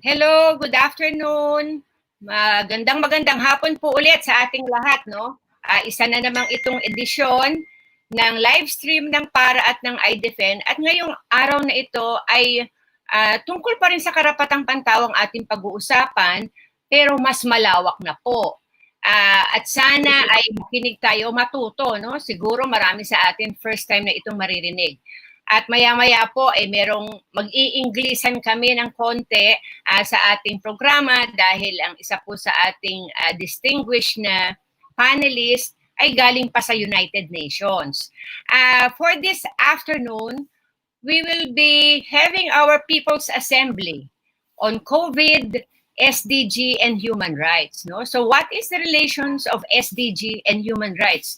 Hello, good afternoon. Magandang hapon po ulit sa ating lahat, no? Isa na namang itong edisyon ng live stream ng PAHRA at ng iDEFEND. At ngayong araw na ito ay tungkol pa rin sa karapatang pantao ang ating pag-uusapan, pero mas malawak na po. At sana ay makinig tayo, matuto, no? Siguro marami sa atin first time na itong maririnig. At maya-maya po ay merong mag-i-Englishan kami ng konti sa ating programa dahil ang isa po sa ating distinguished na panelist ay galing pa sa United Nations. For this afternoon, we will be having our People's Assembly on COVID, SDG, and human rights. No? So what is the relations of SDG and human rights?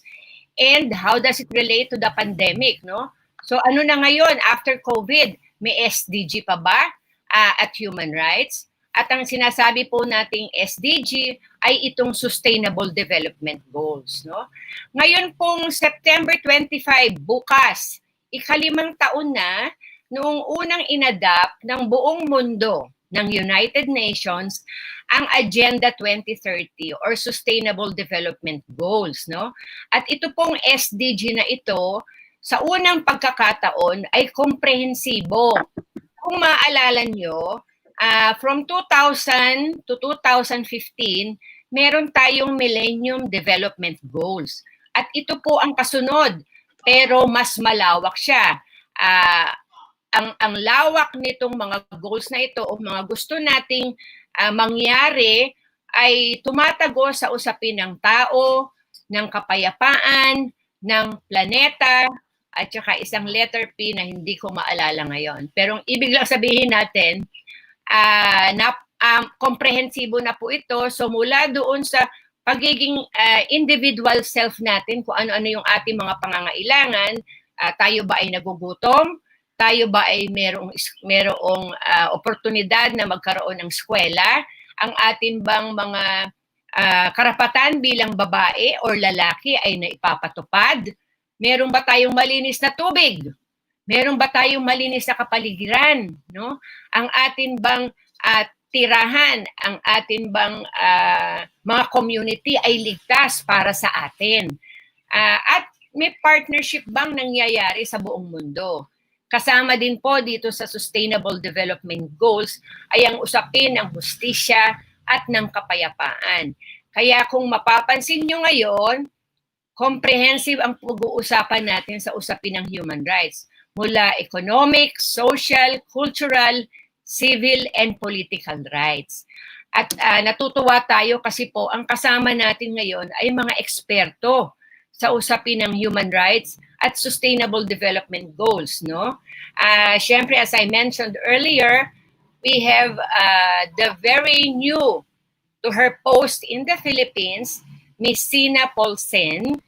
And how does it relate to the pandemic? No? So ano na ngayon after COVID? May SDG pa ba at human rights? At ang sinasabi po nating SDG ay itong Sustainable Development Goals. No? Ngayon pong September 25, bukas, ikalimang taon na noong unang inadapt ng buong mundo ng United Nations ang Agenda 2030 or Sustainable Development Goals. No? At ito pong SDG na ito, sa unang pagkakataon ay komprehensibo. Kung maaalala nyo, from 2000 to 2015, meron tayong Millennium Development Goals. At ito po ang kasunod, pero mas malawak siya. Ang lawak nitong mga goals na ito o mga gusto nating mangyari ay tumatago sa usapin ng tao, ng kapayapaan, ng planeta, at saka isang letter P na hindi ko maalala ngayon. Pero ang ibig lang sabihin natin, komprehensibo na po ito. So mula doon sa pagiging individual self natin, kung ano-ano yung ating mga pangangailangan, tayo ba ay nagugutom? Tayo ba ay merong oportunidad na magkaroon ng eskwela? Ang ating bang mga karapatan bilang babae or lalaki ay naipapatupad? Meron ba tayong malinis na tubig? Meron ba tayong malinis na kapaligiran? No? Ang atin bang tirahan, ang atin bang mga community ay ligtas para sa atin? At may partnership bang nangyayari sa buong mundo? Kasama din po dito sa Sustainable Development Goals ay ang usapin ng hustisya at ng kapayapaan. Kaya kung mapapansin nyo ngayon, comprehensive ang pag-uusapan natin sa usapin ng human rights. Mula economic, social, cultural, civil, and political rights. At natutuwa tayo kasi po ang kasama natin ngayon ay mga eksperto sa usapin ng human rights at sustainable development goals. No? Siyempre, as I mentioned earlier, we have the very new to her post in the Philippines, Ms. Signe Poulsen,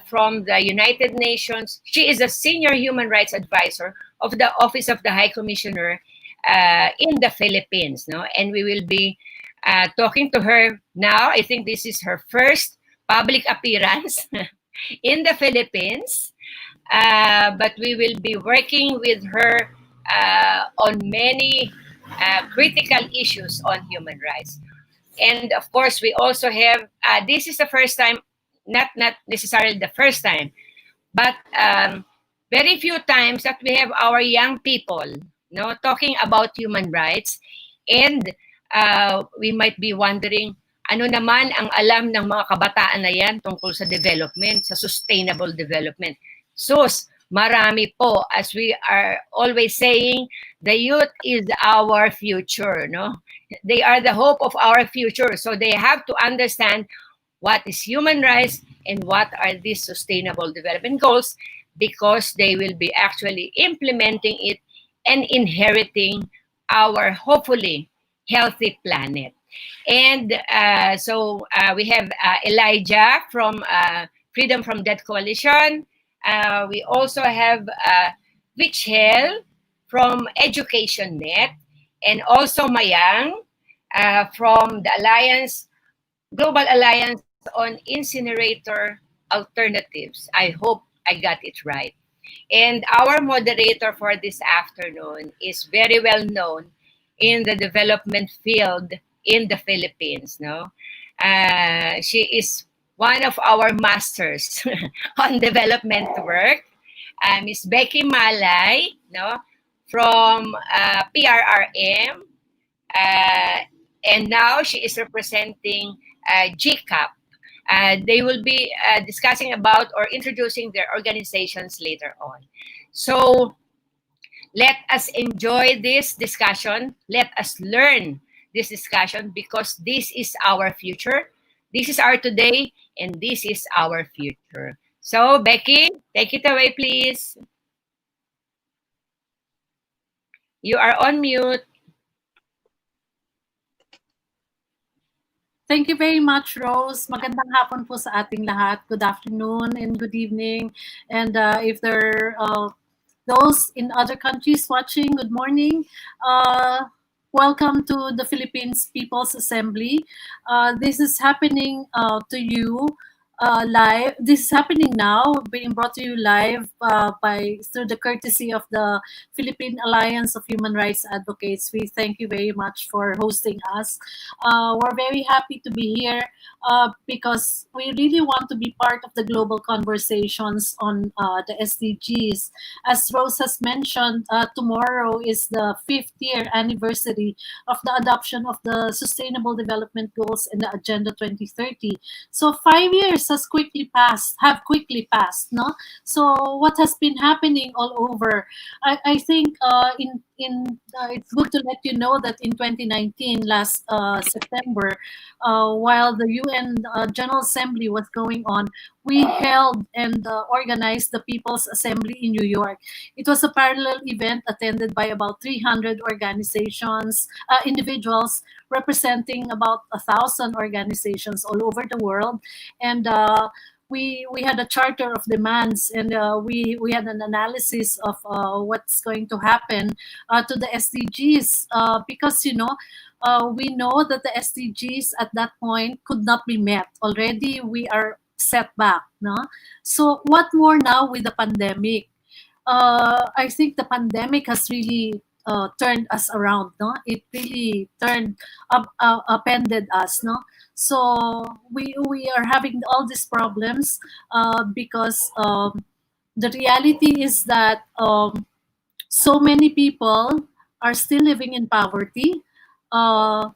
from the United Nations. She is a senior human rights advisor of the Office of the High Commissioner in the Philippines. No? And we will be talking to her now. I think this is her first public appearance in the Philippines. But we will be working with her on many critical issues on human rights. And of course, we also have, this is the first time, not necessarily the first time, but very few times that we have our young people talking about human rights. And we might be wondering, ano naman ang alam ng mga kabataan na yan tungkol sa development, sa sustainable development? Sus, marami po. As we are always saying, the youth is our future. No? They are the hope of our future. So they have to understand what is human rights and what are these sustainable development goals, because they will be actually implementing it and inheriting our hopefully healthy planet. And so we have Elijah from Freedom from Death Coalition. We also have Vichelle from Education Net, and also Mayang from the Global Alliance on Incinerator Alternatives. I hope I got it right. And our moderator for this afternoon is very well known in the development field in the Philippines. No, she is one of our masters on development work. Ms. Beckie Malay, no, from PRRM, uh, and now she is representing GCAP. They will be discussing about or introducing their organizations later on. So let us enjoy this discussion. Let us learn this discussion because this is our future. This is our today, and this is our future. So, Beckie, take it away, please. You are on mute. Thank you very much, Rose. Magandang hapon po sa ating lahat. Good afternoon and good evening. And if there are those in other countries watching, good morning. Welcome to the Philippines People's Assembly. This is happening to you live. This is happening now, being brought to you live through the courtesy of the Philippine Alliance of Human Rights Advocates. We thank you very much for hosting us. We're very happy to be here because we really want to be part of the global conversations on the SDGs. As Rose has mentioned, tomorrow is the 5th year anniversary of the adoption of the Sustainable Development Goals in the Agenda 2030. So 5 years have quickly passed, no? So what has been happening all over? I think it's good to let you know that in 2019, last September, while the UN General Assembly was going on, we held and organized the People's Assembly in New York. It was a parallel event attended by about 300 organizations, individuals representing about 1,000 organizations all over the world. And we had a charter of demands, and we had an analysis of what's going to happen to the SDGs because we know that the SDGs at that point could not be met. Already we are set back, no? So what more now with the pandemic? I think the pandemic has really turned us around, no? It really upended us, no? So we are having all these problems because the reality is that so many people are still living in poverty. Uh,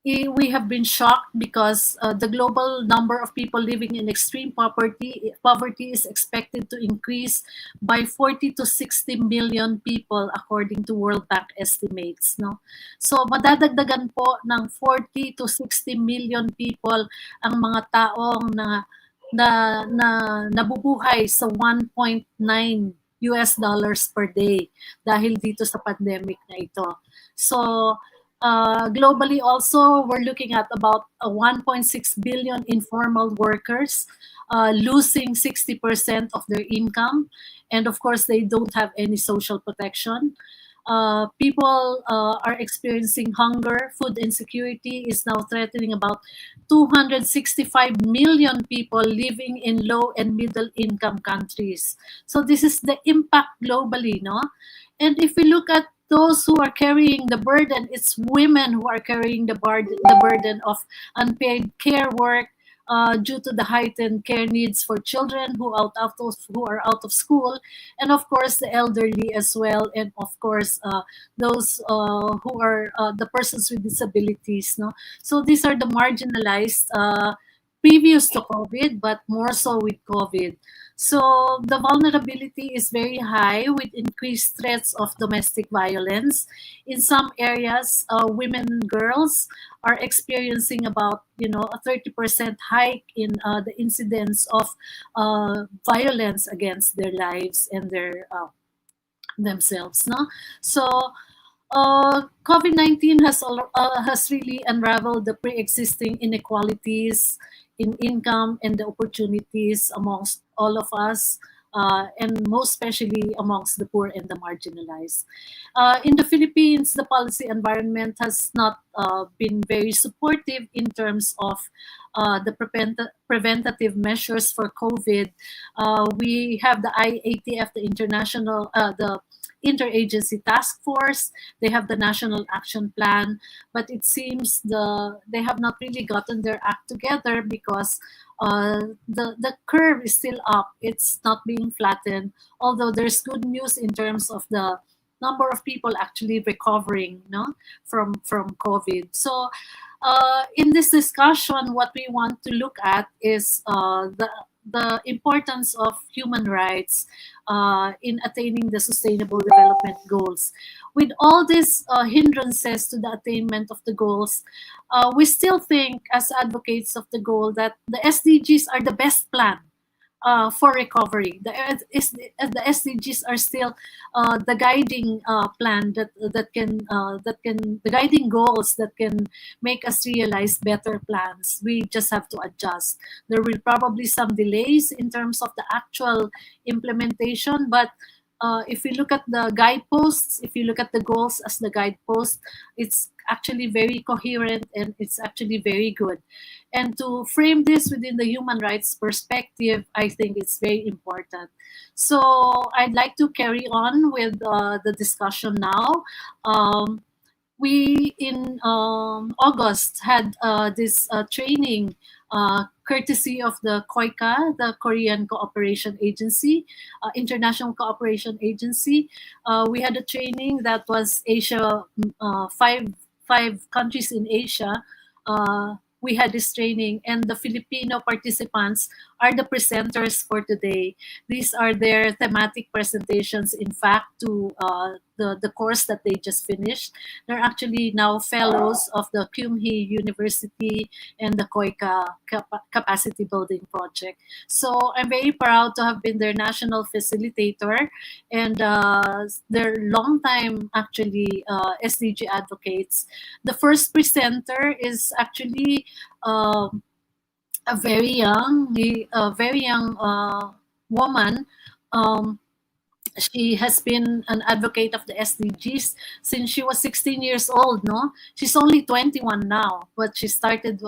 we have been shocked because the global number of people living in extreme poverty is expected to increase by 40 to 60 million people according to World Bank estimates, no? So madadagdagan po ng 40 to 60 million people ang mga taong na nabubuhay sa 1.9 US dollars per day dahil dito sa pandemic na ito. So globally also, we're looking at about 1.6 billion informal workers losing 60% of their income. And of course, they don't have any social protection. People are experiencing hunger. Food insecurity is now threatening about 265 million people living in low and middle income countries. So this is the impact globally, no? And if we look at those who are carrying the burden, it's women who are carrying the burden of unpaid care work due to the heightened care needs for children who are out of school, and of course the elderly as well, and of course those who are the persons with disabilities. No, so these are the marginalized previous to COVID, but more so with COVID. So the vulnerability is very high with increased threats of domestic violence. In some areas, women and girls are experiencing about a 30% hike in the incidence of violence against their lives and their themselves. No, so. COVID-19 has really unraveled the pre-existing inequalities in income and the opportunities amongst all of us, and most especially amongst the poor and the marginalized. In the Philippines, the policy environment has not been very supportive in terms of the preventative measures for COVID. We have the IATF, the the interagency task force. They have the national action plan, but it seems they have not really gotten their act together because the curve is still up. It's not being flattened. Although there's good news in terms of the number of people actually recovering, no, from COVID. So in this discussion, what we want to look at is the importance of human rights in attaining the Sustainable Development Goals. With all these hindrances to the attainment of the goals, we still think, as advocates of the goal, that the SDGs are the best plan for recovery. The SDGs are still the guiding plan the guiding goals that can make us realize better plans. We just have to adjust. There will probably some delays in terms of the actual implementation, but if you look at the guideposts, if you look at the goals as the guideposts, it's actually very coherent and it's actually very good. And to frame this within the human rights perspective, I think it's very important. So I'd like to carry on with the discussion now. We in August had this training courtesy of the KOICA, the Korean Cooperation Agency, International Cooperation Agency. We had a training that was Asia, five countries in Asia. We had this training, and the Filipino participants are the presenters for today. These are their thematic presentations, in fact, to the course that they just finished. They're actually now fellows of the Kyumhee University and the KOICA Capacity Building Project. So I'm very proud to have been their national facilitator and their longtime, actually, SDG advocates. The first presenter is actually a very young woman. She has been an advocate of the SDGs since she was 16 years old. No, she's only 21 now, but she started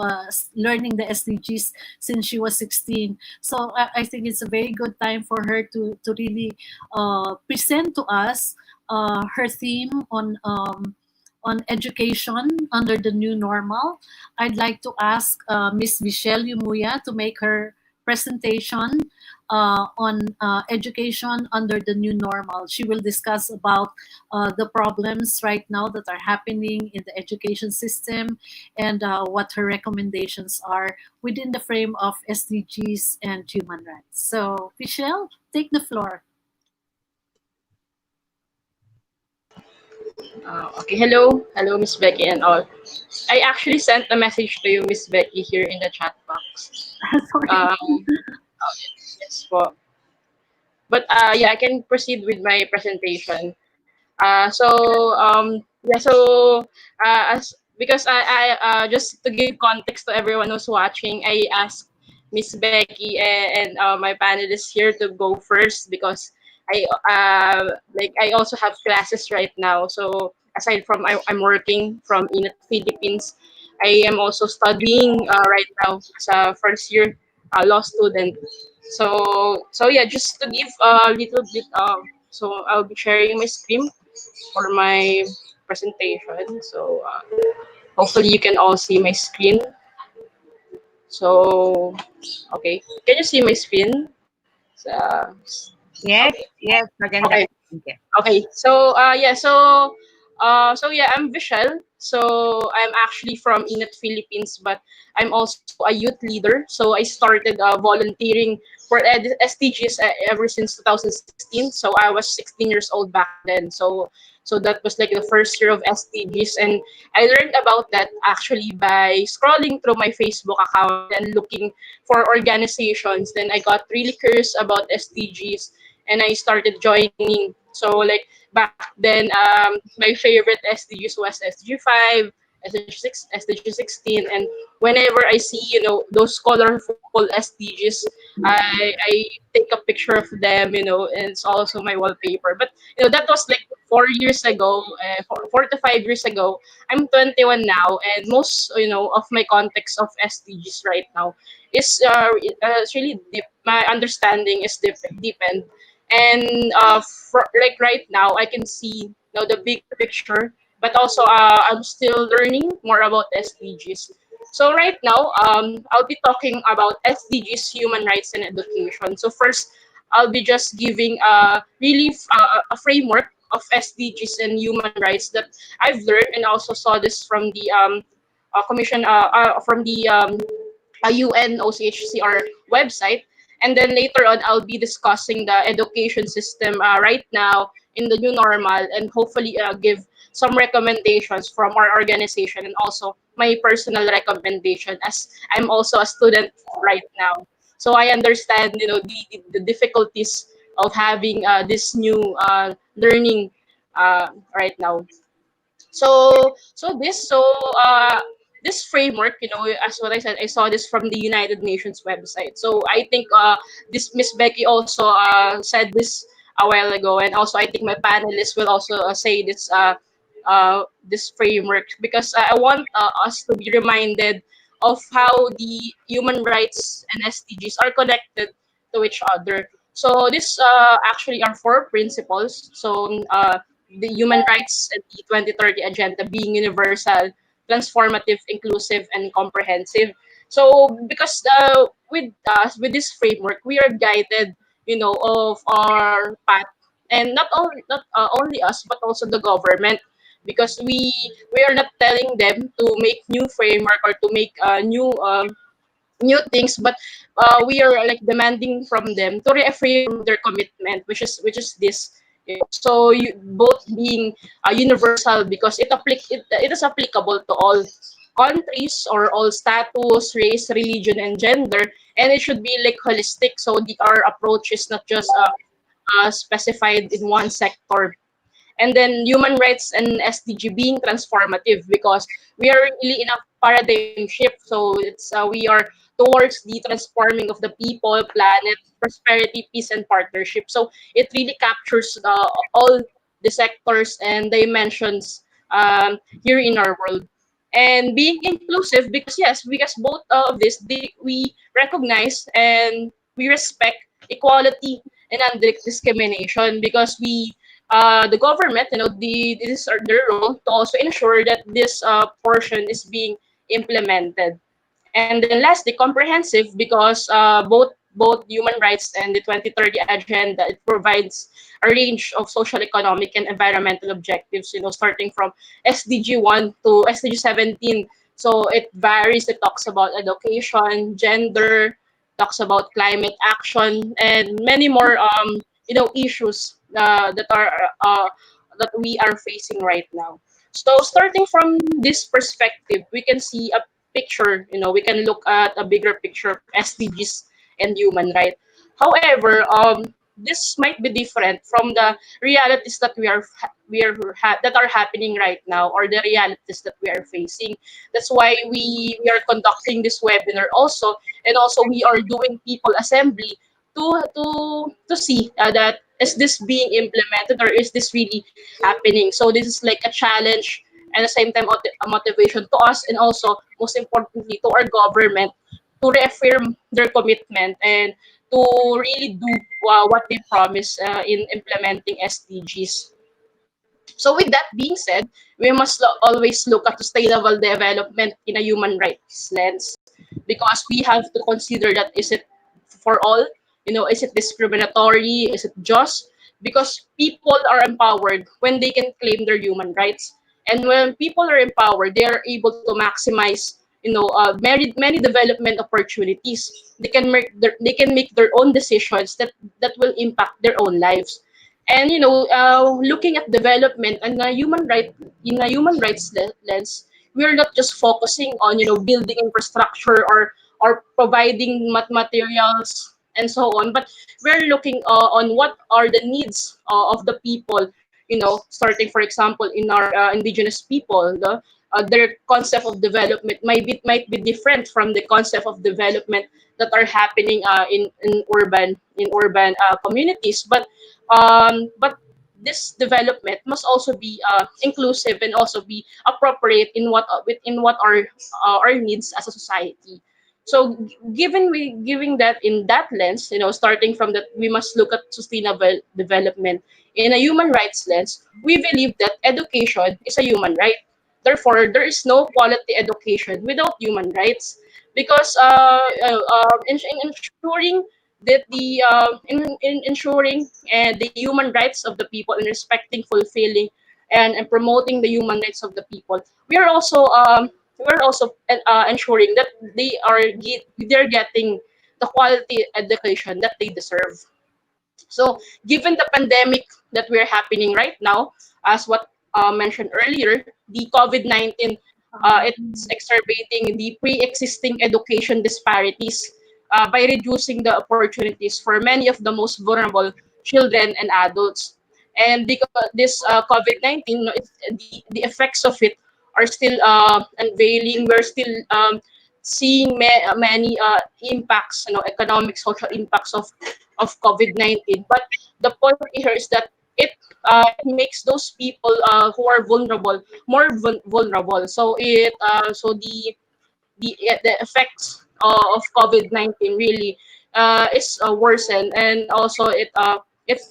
learning the SDGs since she was 16. So I think it's a very good time for her to really present to us her theme on education under the new normal. I'd like to ask Ms. Vichelle Yumuya to make her presentation on education under the new normal. She will discuss about the problems right now that are happening in the education system and what her recommendations are within the frame of SDGs and human rights. So, Vichelle, take the floor. Okay, hello, Miss Becky and all. I actually sent a message to you, Miss Becky, here in the chat box. Sorry. Yes po. But yeah, I can proceed with my presentation. Yeah, so as because I just to give context to everyone who's watching, I asked Miss Becky and my panelists here to go first because I also have classes right now. So aside from I'm working from in the Philippines, I am also studying right now as a first year law student. So yeah, just to give a little bit. So I'll be sharing my screen for my presentation. So hopefully you can all see my screen. So okay, can you see my screen? So, Yes, okay. yes, maganda. Okay. Okay. Okay. So I'm Vichelle. So I'm actually from Init Philippines, but I'm also a youth leader. So I started volunteering for SDGs ever since 2016. So I was 16 years old back then. So that was like the first year of SDGs, and I learned about that actually by scrolling through my Facebook account and looking for organizations. Then I got really curious about SDGs, and I started joining. So like back then, my favorite SDGs was SDG 5, SDG 6, SDG 16, and whenever I see those colorful SDGs, I take a picture of them, and it's also my wallpaper. But that was like 4 years ago, 4 to 5 years ago. I'm 21 now, and most of my context of SDGs right now is it's really deep. My understanding is deepened, and like right now, I can see the big picture. But also, I'm still learning more about SDGs. So right now, I'll be talking about SDGs, human rights, and education. So first, I'll be just giving really a framework of SDGs and human rights that I've learned, and also saw this from the commission from the UNOCHCR website. And then later on, I'll be discussing the education system right now in the new normal, and hopefully give some recommendations from our organization, and also my personal recommendation, as I'm also a student right now. So I understand, the difficulties of having this new learning right now. So this framework, as what I said, I saw this from the United Nations website. So I think this Miss Beckie also said this a while ago, and also I think my panelists will also say this framework, because I want us to be reminded of how the human rights and SDGs are connected to each other. So this actually are four principles. So the human rights and the 2030 agenda being universal, transformative, inclusive, and comprehensive. So because with this framework, we are guided, of our path, and not only us, but also the government, because we are not telling them to make new framework or to make new things, but we are like demanding from them to reaffirm their commitment, which is this. So you, both being universal, because it is applicable to all countries or all status, race, religion, and gender, and it should be like holistic. So our approach is not just specified in one sector. And then human rights and SDG being transformative, because we are really in a paradigm shift. So we are towards the transforming of the people, planet, prosperity, peace, and partnership. So it really captures all the sectors and dimensions here in our world. And being inclusive, because yes, because both of this, we recognize and we respect equality and non-discrimination, because the government, this is their role to also ensure that this portion is being implemented. And then lastly, comprehensive, because both human rights and the 2030 agenda, it provides a range of social, economic, and environmental objectives, starting from SDG 1 to SDG 17. So it varies. It talks about education, gender, talks about climate action, and many more issues that we are facing right now. So starting from this perspective, we can see a picture. We can look at a bigger picture of SDGs and human right. However, this might be different from the realities that that are happening right now, or the realities that we are facing. That's why we are conducting this webinar also, and also we are doing people assembly to see that is this being implemented, or is this really happening. So this is like a challenge, and at the same time a motivation to us, and also most importantly to our government, to reaffirm their commitment and to really do what they promise in implementing SDGs. So with that being said, we must always look at sustainable development in a human rights lens, because we have to consider that, is it for all? Is it discriminatory? Is it just? Because people are empowered when they can claim their human rights, and when people are empowered, they are able to maximize many development opportunities. They can make their own decisions that will impact their own lives. And looking at development and a human rights lens, we are not just focusing on building infrastructure, or providing materials and so on, but we're looking on what are the needs of the people. Starting, for example, in our indigenous people, their concept of development might be different from the concept of development that are happening in urban communities. But this development must also be inclusive, and also be appropriate in what our needs as a society. So given we giving that in that lens, starting from that, we must look at sustainable development in a human rights lens. We believe that education is a human right. Therefore, there is no quality education without human rights, because in ensuring that in ensuring the human rights of the people, and respecting, fulfilling, and promoting the human rights of the people, we are also ensuring that they're getting the quality education that they deserve. So, given the pandemic that we're happening right now, as what mentioned earlier, the COVID-19, it's exacerbating the pre-existing education disparities by reducing the opportunities for many of the most vulnerable children and adults. And because this COVID-19, the effects of it are still unveiling. We're still seeing many impacts, economic, social impacts of COVID-19. But the point here is that it makes those people who are vulnerable more vulnerable. So the effects of COVID-19 really is worsened, and also it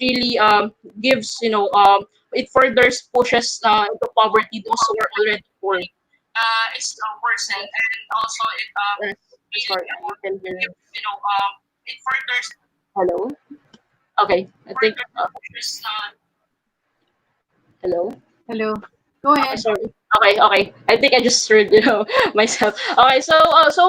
really gives, it further pushes into poverty those who are already poor. It's worsened, and also sorry, you can hear, it further. Hello. Okay, I think. Hello. Hello. Go Okay, ahead. sorry. Okay, okay. I think I just heard, myself. Okay, so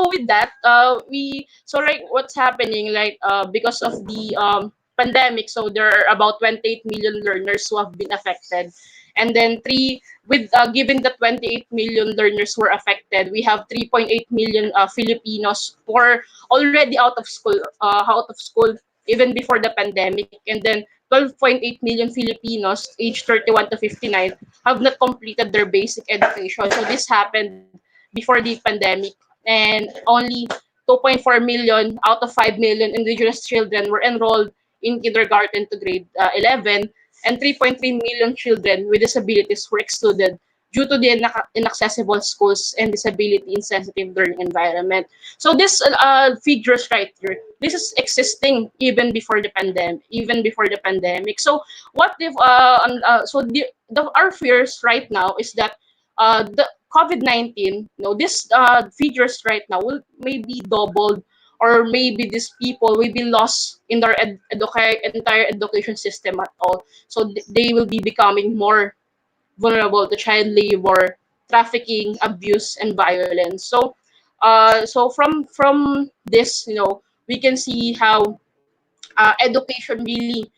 with that, like what's happening, like because of the pandemic, so there are about 28 million learners who have been affected, and then given the 28 million learners who are affected, we have 3.8 million Filipinos who are already out of school even before the pandemic, and then 12.8 million Filipinos aged 31 to 59 have not completed their basic education. So this happened before the pandemic, and only 2.4 million out of 5 million indigenous children were enrolled in kindergarten to grade 11, and 3.3 million children with disabilities were excluded due to the inaccessible schools and disability insensitive learning environment. So this figures right here, this is existing even before the pandemic. So what if our fears right now is that the COVID-19, this figures right now will maybe doubled, or maybe these people will be lost in their entire education system at all. So they will be becoming more vulnerable to child labor, trafficking, abuse, and violence. So from this, we can see how education really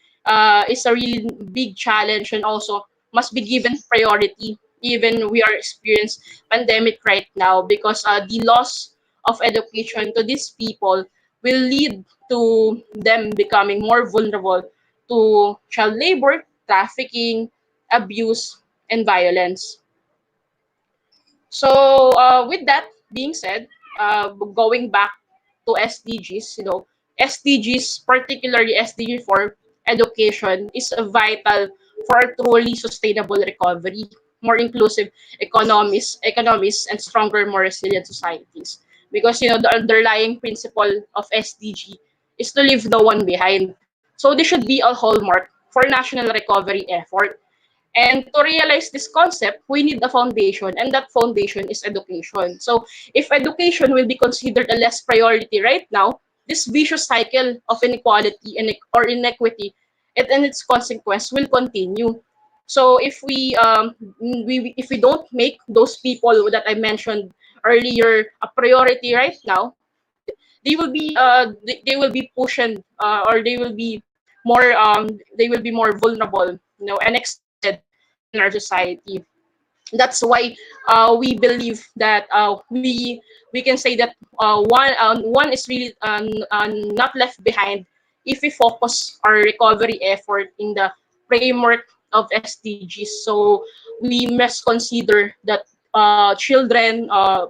is a really big challenge, and also must be given priority. Even we are experiencing pandemic right now, because the loss of education to these people will lead to them becoming more vulnerable to child labor, trafficking, abuse, and violence. So, with that being said, going back to SDGs, SDGs, particularly SDG 4, education is a vital for a truly sustainable recovery, more inclusive economies, and stronger, more resilient societies. Because the underlying principle of SDG is to leave no one behind. So this should be a hallmark for national recovery effort. And to realize this concept, we need a foundation, and that foundation is education. So, if education will be considered a less priority right now, this vicious cycle of inequality or inequity, and its consequence will continue. So, if we don't make those people that I mentioned earlier a priority right now, they will be pushing, or they will be more vulnerable, and excluded in our society. That's why we believe that we can say that one is really not left behind if we focus our recovery effort in the framework of SDGs. So we must consider that children,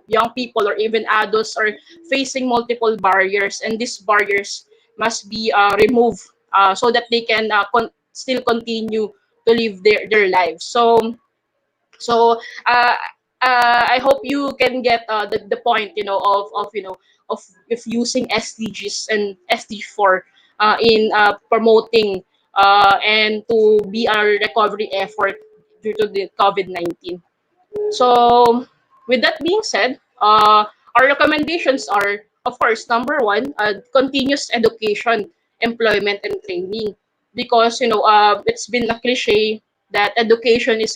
young people, or even adults are facing multiple barriers, and these barriers must be removed so that they can still continue to live their lives. So I hope you can get the point, of of using SDGs and SDG 4 in promoting and to be our recovery effort due to the COVID-19. So, with that being said, our recommendations are, of course, number one, continuous education, employment, and training. Because it's been a cliche that education is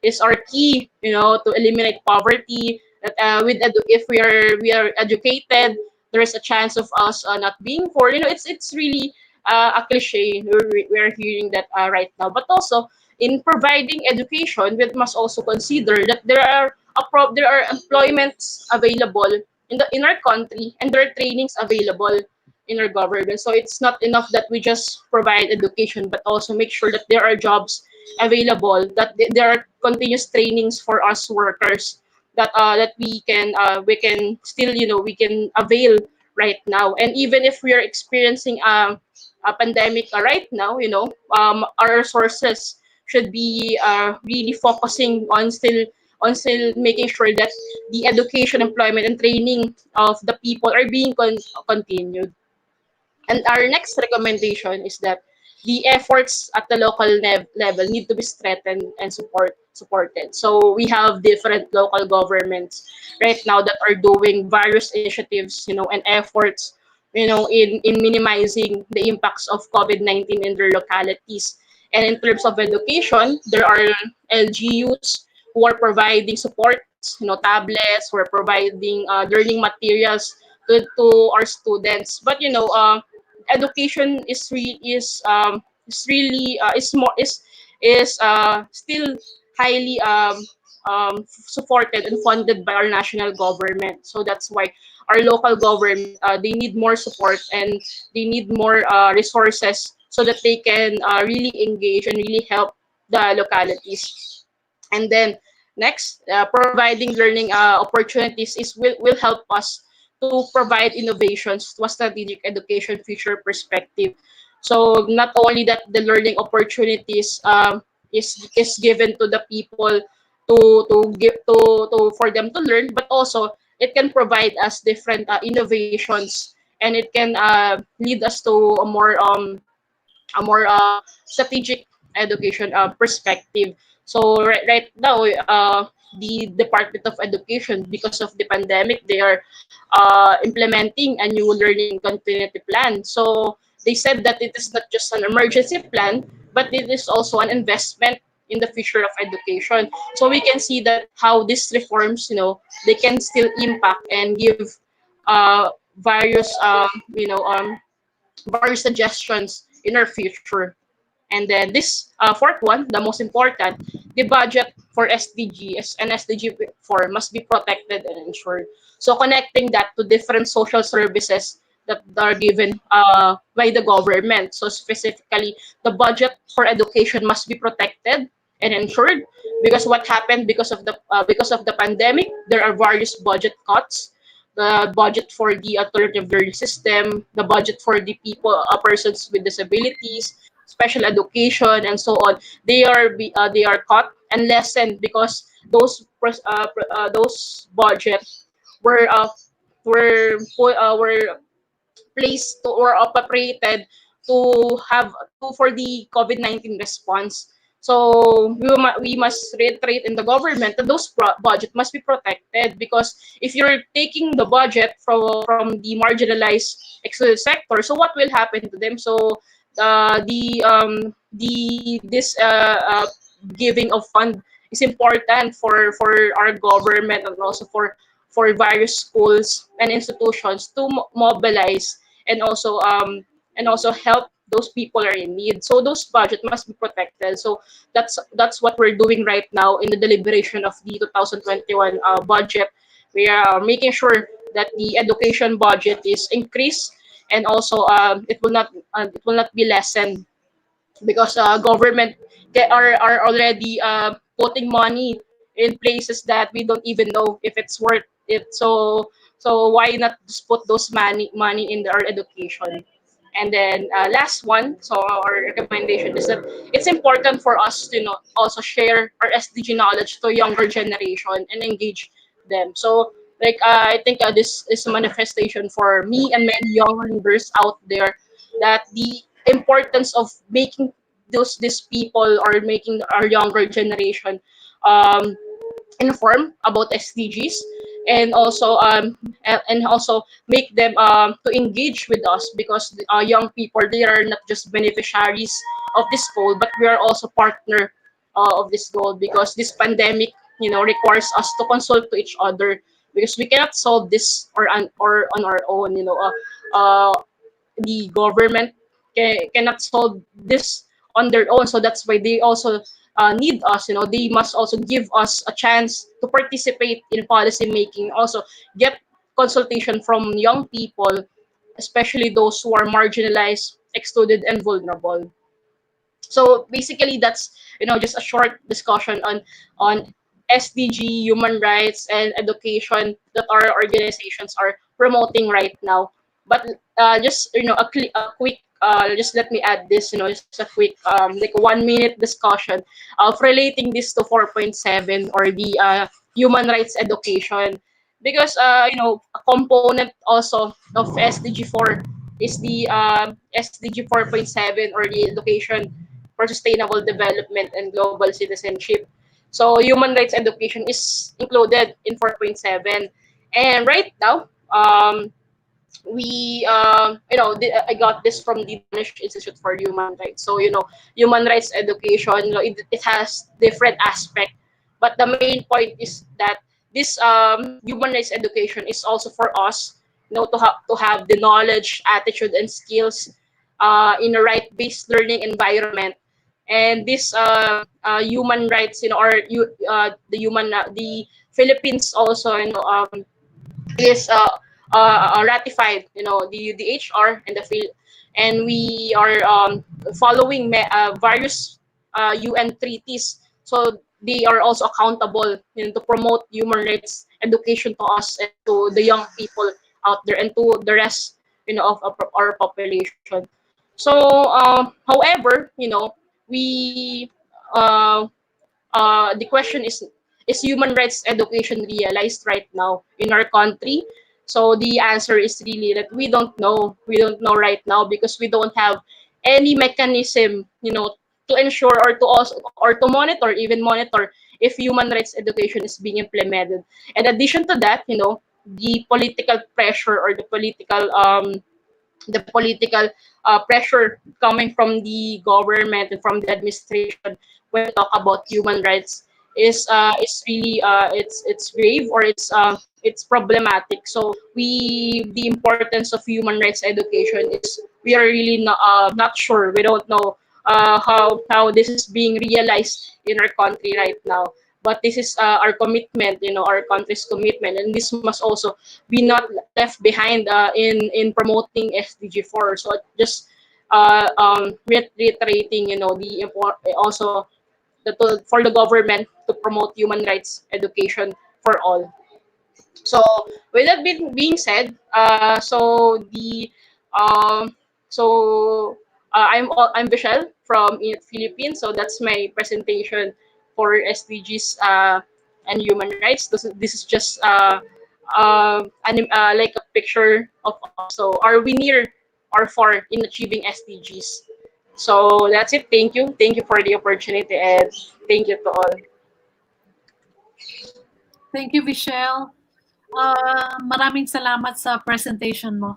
is our key, to eliminate poverty. That if we are educated, there is a chance of us not being poor. It's really a cliche. We're hearing that right now, but also in providing education, we must also consider that there are employments available in our country, and there are trainings available in our government. So it's not enough that we just provide education, but also make sure that there are jobs available, that there are continuous trainings for us workers that we can still we can avail right now. And even if we are experiencing a pandemic right now, our resources should be really focusing on still making sure that the education, employment, and training of the people are being continued. And our next recommendation is that the efforts at the local level need to be strengthened and supported. So we have different local governments right now that are doing various initiatives, and efforts, in minimizing the impacts of COVID-19 in their localities. And in terms of education, there are LGUs who are providing supports, tablets, who are providing learning materials to our students. But education is really is still highly supported and funded by our national government. So that's why our local government, they need more support, and they need more resources so that they can really engage and really help the localities. And then next, providing learning opportunities will help us to provide innovations to a strategic education future perspective. So not only that the learning opportunities is given to the people to for them to learn, but also it can provide us different innovations, and it can lead us to a more strategic education perspective. So right now, the Department of Education, because of the pandemic, they are implementing a new learning continuity plan. So they said that it is not just an emergency plan, but it is also an investment in the future of education. So we can see that how these reforms, they can still impact and give uh, various various suggestions in our future. And then this fourth one, the most important, the budget for SDGs and SDG 4 must be protected and ensured. So connecting that to different social services that are given by the government. So specifically, the budget for education must be protected and ensured, because what happened because of the pandemic, there are various budget cuts. The budget for the alternative learning system, the budget for the persons with disabilities, special education, and so on. They are cut and lessened because those budgets were were placed to, or appropriated to have to for the COVID-19 response. So we must reiterate in the government that those budget must be protected, because if you're taking the budget from the marginalized excluded sector, so what will happen to them? So the this giving of fund is important for our government, and also for various schools and institutions to mobilize, and also help those people are in need. So those budget must be protected. So that's what we're doing right now in the deliberation of the 2021 budget. We are making sure that the education budget is increased, and also it will not be lessened, because government are already putting money in places that we don't even know if it's worth it. So why not just put those money in our education? And then last one, so our recommendation is that it's important for us to also share our SDG knowledge to younger generation and engage them. So I think this is a manifestation for me and many young leaders out there, that the importance of making these people, or making our younger generation um, informed about SDGs, and also make them to engage with us, because young people, they are not just beneficiaries of this goal, but we are also partner of this goal, because this pandemic, requires us to consult to each other, because we cannot solve this on our own. The government cannot solve this on their own. So that's why they also need us. They must also give us a chance to participate in policy making. Also, get consultation from young people, especially those who are marginalized, excluded, and vulnerable. So basically, that's just a short discussion on SDG, human rights, and education that our organizations are promoting right now. But just a quick, just let me add this, just a quick like 1 minute discussion of relating this to 4.7, or the human rights education, because a component also of SDG 4 is the SDG 4.7, or the education for sustainable development and global citizenship. So human rights education is included in 4.7. And right now, I got this from the Danish Institute for Human Rights. So human rights education, it has different aspect, but the main point is that this human rights education is also for us, to have the knowledge, attitude, and skills in a right-based learning environment. And this human rights, the Philippines also, is ratified, the UDHR and the Phil, and we are following various UN treaties. So they are also accountable, to promote human rights education to us and to the young people out there, and to the rest, of our population. So, however, we the question is human rights education realized right now in our country? So the answer is really that we don't know. We don't know right now, because we don't have any mechanism, to ensure, or to also, or to monitor, even monitor, if human rights education is being implemented. In addition to that, the political pressure, or the political pressure coming from the government and from the administration when we talk about human rights is really it's grave, or it's problematic. So the importance of human rights education is, we are really not sure. We don't know how this is being realized in our country right now. But this is our commitment, our country's commitment, and this must also be not left behind in promoting SDG 4. So just reiterating, also for the government to promote human rights education for all. So with that being said, um, so I'm Vichelle from Philippines. So that's my presentation for SDGs and human rights. This is just like a picture of us. So are we near or far in achieving SDGs? So that's it. Thank you for the opportunity, and thank you to all. Thank you, Vichelle. Maraming salamat sa presentation mo.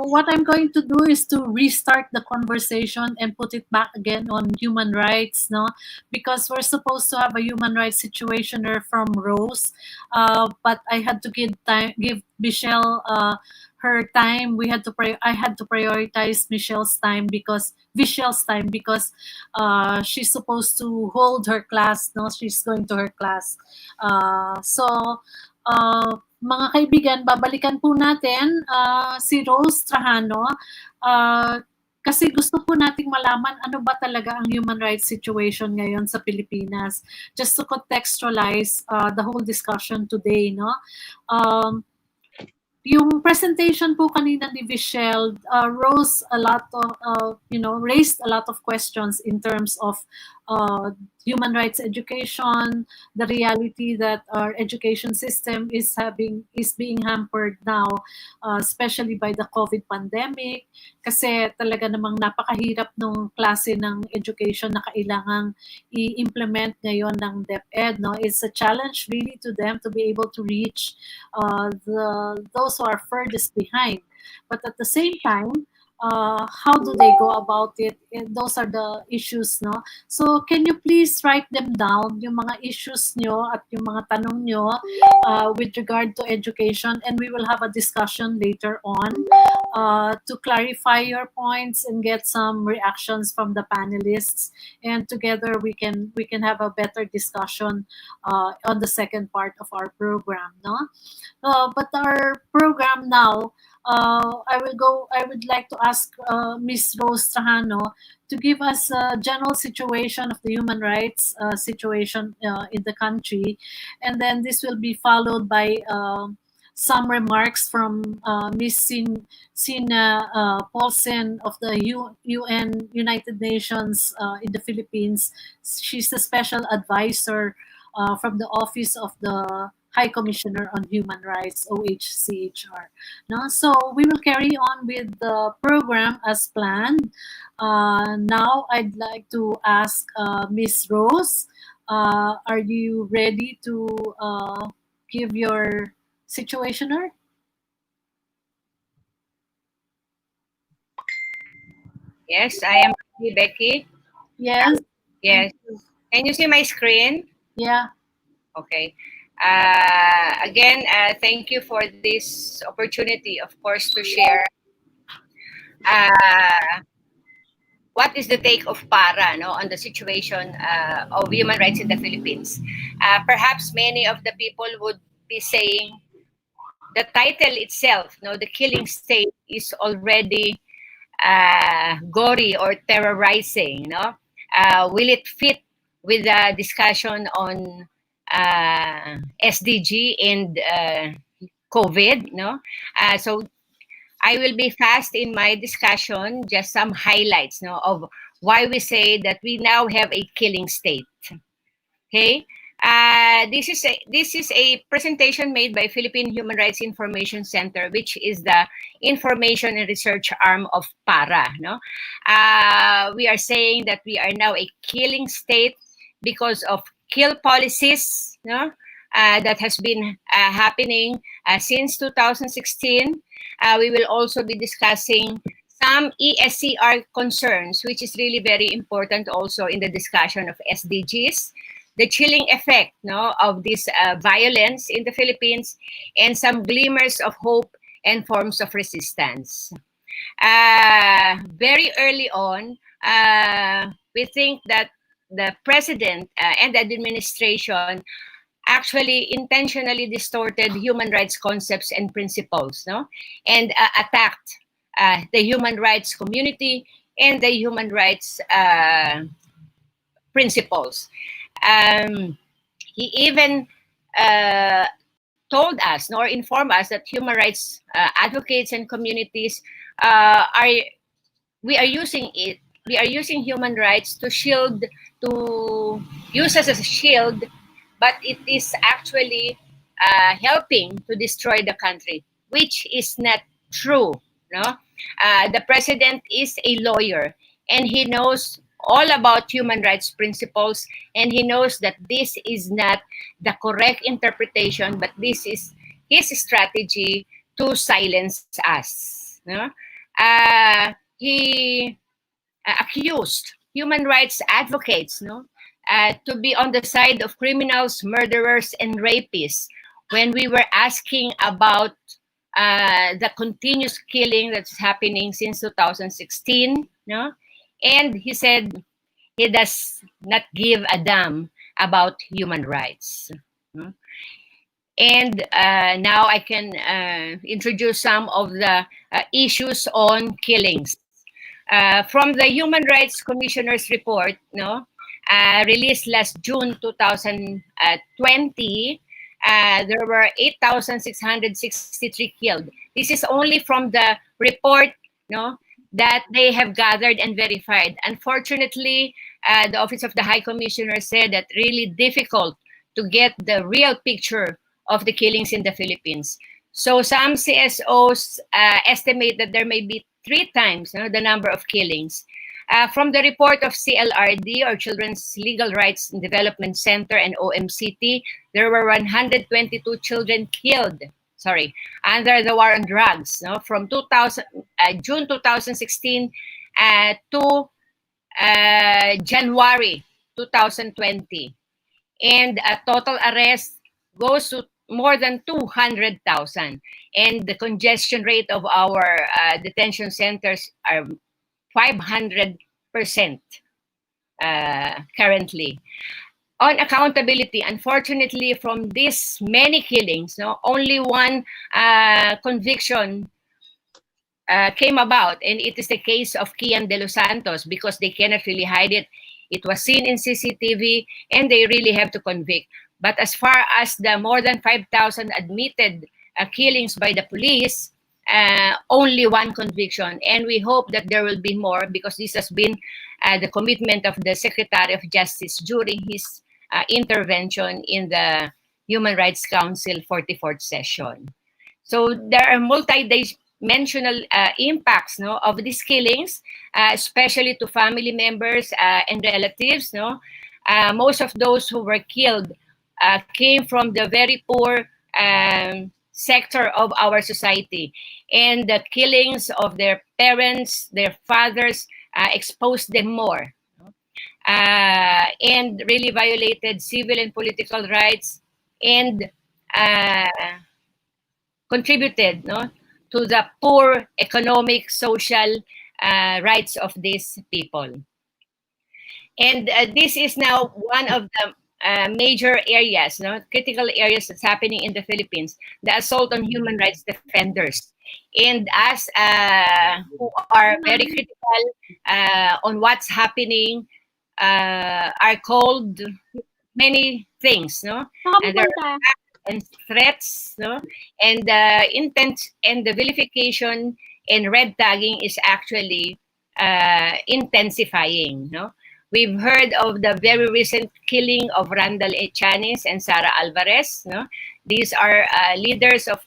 What I'm going to do is to restart the conversation and put it back again on human rights, no? Because we're supposed to have a human rights situationer from Rose, but I had to give Michelle her time. I had to prioritize Michelle's time because she's supposed to hold her class, no? She's going to her class. Mga kaibigan, babalikan po natin si Rose Trajano kasi gusto po nating malaman ano ba talaga ang human rights situation ngayon sa Pilipinas. Just to contextualize the whole discussion today, no? Yung presentation po kanina ni Vichelle raised a lot of questions in terms of human rights education, the reality that our education system is being hampered now, especially by the COVID pandemic. Kasi talaga namang napakahirap nung klase ng education na kailangang i-implement ngayon ng DepEd. No? It's a challenge really to them to be able to reach those who are furthest behind. But at the same time, how do they go about it? And those are the issues, no? So can you please write them down, yung mga issues nyo at yung mga tanong nyo with regard to education, and we will have a discussion later on to clarify your points and get some reactions from the panelists, and together we can have a better discussion on the second part of our program, no? But our program now, I would like to ask Ms.Rose Trajano to give us a general situation of the human rights situation in the country, and then this will be followed by some remarks from Ms. Signe Poulsen of the UN United Nations in the Philippines. She's the special advisor from the Office of the High Commissioner on Human Rights, OHCHR. No? So we will carry on with the program as planned. Now I'd like to ask Ms. Rose, are you ready to give your situationer? Yes, I am ready, Becky. Yes. Yes. Can you see my screen? Yeah. Okay. Again, thank you for this opportunity, of course, to share what is the take of PAHRA, no, on the situation of human rights in the Philippines. Perhaps many of the people would be saying the title itself, no, the killing state, is already gory or terrorizing. No, will it fit with the discussion on SDG and COVID? No, so I will be fast in my discussion. Just some highlights, no, of why we say that we now have a killing state. Okay. This is a presentation made by Philippine Human Rights Information Center, which is the information and research arm of PAHRA. No, we are saying that we are now a killing state because of kill policies. No, that has been happening since 2016. We will also be discussing some ESCR concerns, which is really very important also in the discussion of SDGs, the chilling effect, no, of this violence in the Philippines, and some glimmers of hope and forms of resistance. Very early on, we think that the president and the administration actually intentionally distorted human rights concepts and principles, no, and attacked the human rights community and the human rights principles. He even told us, nor informed us, that human rights advocates and communities we are using it. We are using human rights to shield, to use us as a shield, but it is actually helping to destroy the country, which is not true. No, the president is a lawyer, and he knows all about human rights principles, and he knows that this is not the correct interpretation, but this is his strategy to silence us. No? He accused human rights advocates, no, to be on the side of criminals, murderers, and rapists when we were asking about the continuous killing that's happening since 2016. No? And he said he does not give a damn about human rights. No? And now I can introduce some of the issues on killings. From the Human Rights Commissioner's report, no, released last June 2020, there were 8,663 killed. This is only from the report, no, that they have gathered and verified. Unfortunately, the Office of the High Commissioner said that really difficult to get the real picture of the killings in the Philippines. So some CSOs estimate that there may be 3 times the number of killings. From the report of CLRD, or Children's Legal Rights and Development Center, and OMCT, there were 122 children killed, under the war on drugs, from June 2016 to January 2020. And total arrest goes to more than 200,000. And the congestion rate of our detention centers are 500% currently. On accountability, unfortunately, from these many killings, only one conviction came about, and it is the case of Kian de los Santos, because they cannot really hide it. It was seen in CCTV, and they really have to convict. But as far as the more than 5,000 admitted killings by the police, only one conviction, and we hope that there will be more, because this has been the commitment of the Secretary of Justice during his intervention in the Human Rights Council 44th session. So there are multi-dimensional impacts of these killings, especially to family members and relatives. Most of those who were killed came from the very poor sector of our society, and the killings of their parents, their fathers, exposed them more, and really violated civil and political rights, and contributed to the poor economic, social rights of these people. And this is now one of the major areas, critical areas that's happening in the Philippines, the assault on human rights defenders. And us who are very critical on what's happening are called many things, and there are and threats, and the intent and the vilification and red tagging is actually intensifying. We've heard of the very recent killing of Randall Echanes and Sara Alvarez. These are leaders of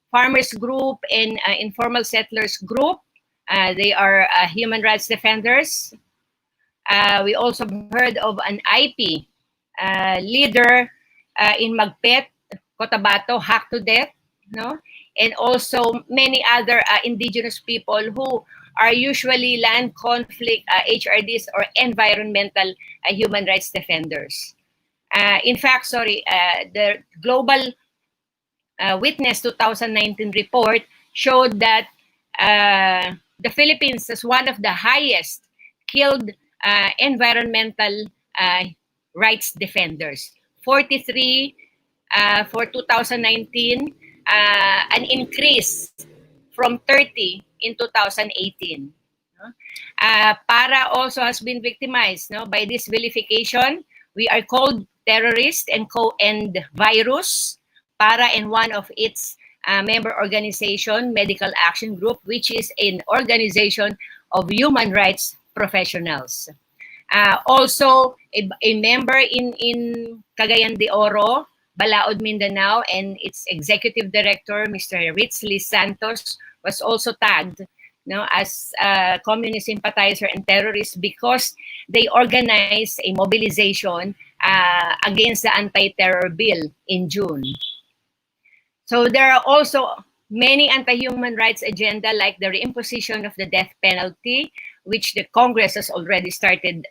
farmers group and informal settlers group. They are human rights defenders. We also heard of an IP leader in Magpet, Cotabato, hacked to death. And also many other indigenous people who are usually land conflict HRDs or environmental human rights defenders. In fact, the Global Witness 2019 report showed that the Philippines is one of the highest killed environmental rights defenders. 43 for 2019, an increase from 30 in 2018. PAHRA also has been victimized by this vilification. We are called terrorist and virus. PAHRA and one of its member organization, Medical Action Group, which is an organization of human rights professionals. Also, a member in Cagayan de Oro, Balaod, Mindanao, and its executive director, Mr. Ritzley Santos, was also tagged as a communist sympathizer and terrorist because they organized a mobilization against the anti-terror bill in June. So there are also many anti-human rights agenda, like the reimposition of the death penalty, which the Congress has already started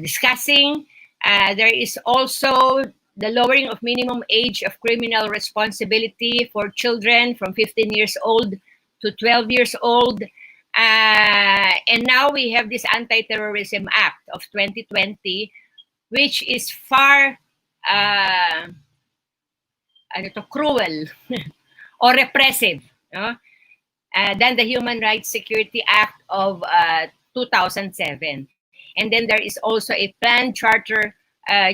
discussing. There is also the lowering of minimum age of criminal responsibility for children from 15 years old to 12 years old. And now we have this Anti-Terrorism Act of 2020, which is far cruel or repressive than the Human Rights Security Act of 2007. And then there is also a planned charter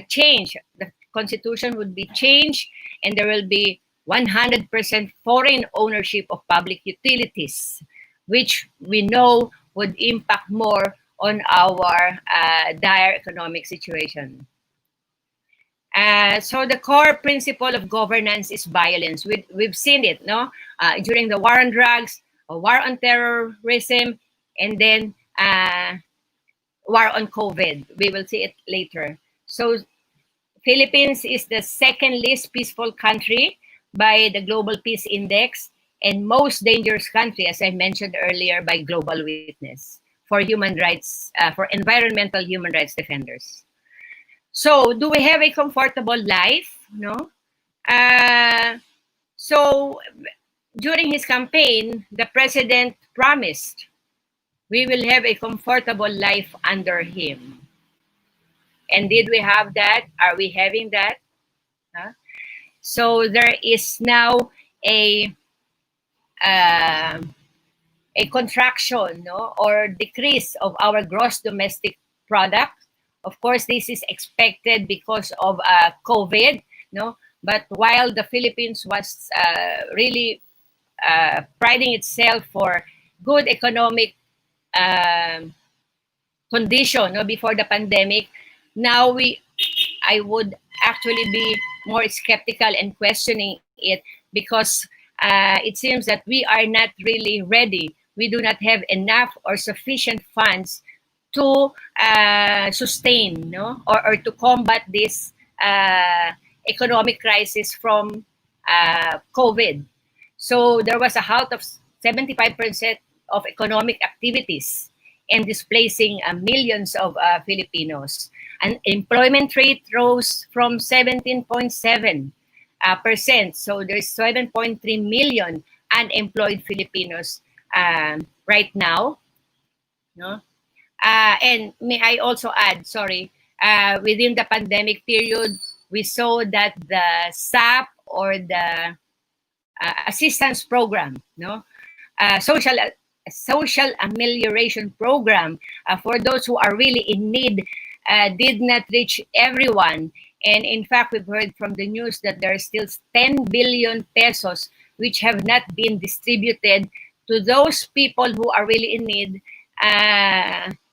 change. The Constitution would be changed, and there will be 100% foreign ownership of public utilities, which we know would impact more on our dire economic situation. So the core principle of governance is violence. We've seen it, no? During the war on drugs, war on terrorism, and then war on COVID. We will see it later. So Philippines is the second least peaceful country by the Global Peace Index and most dangerous country, as I mentioned earlier, by Global Witness for human rights, for environmental human rights defenders. So, do we have a comfortable life? No. So, during his campaign, the president promised we will have a comfortable life under him. And did we have that? Are we having that? Huh? So there is now a contraction, no, or decrease of our gross domestic product. Of course, this is expected because of COVID, no. But while the Philippines was really priding itself for good economic condition, no, before the pandemic, now I would actually be more skeptical and questioning it because it seems that we are not really ready. We do not have enough or sufficient funds to sustain, no, or to combat this economic crisis from COVID. So there was a halt of 75% of economic activities and displacing millions of Filipinos. And employment rate rose from 17.7%. So there's 7.3 million unemployed Filipinos right now. No? And may I also add, sorry, within the pandemic period, we saw that the SAP or the assistance program, no, social amelioration program for those who are really in need did not reach everyone. And in fact, we've heard from the news that there are still 10 billion pesos which have not been distributed to those people who are really in need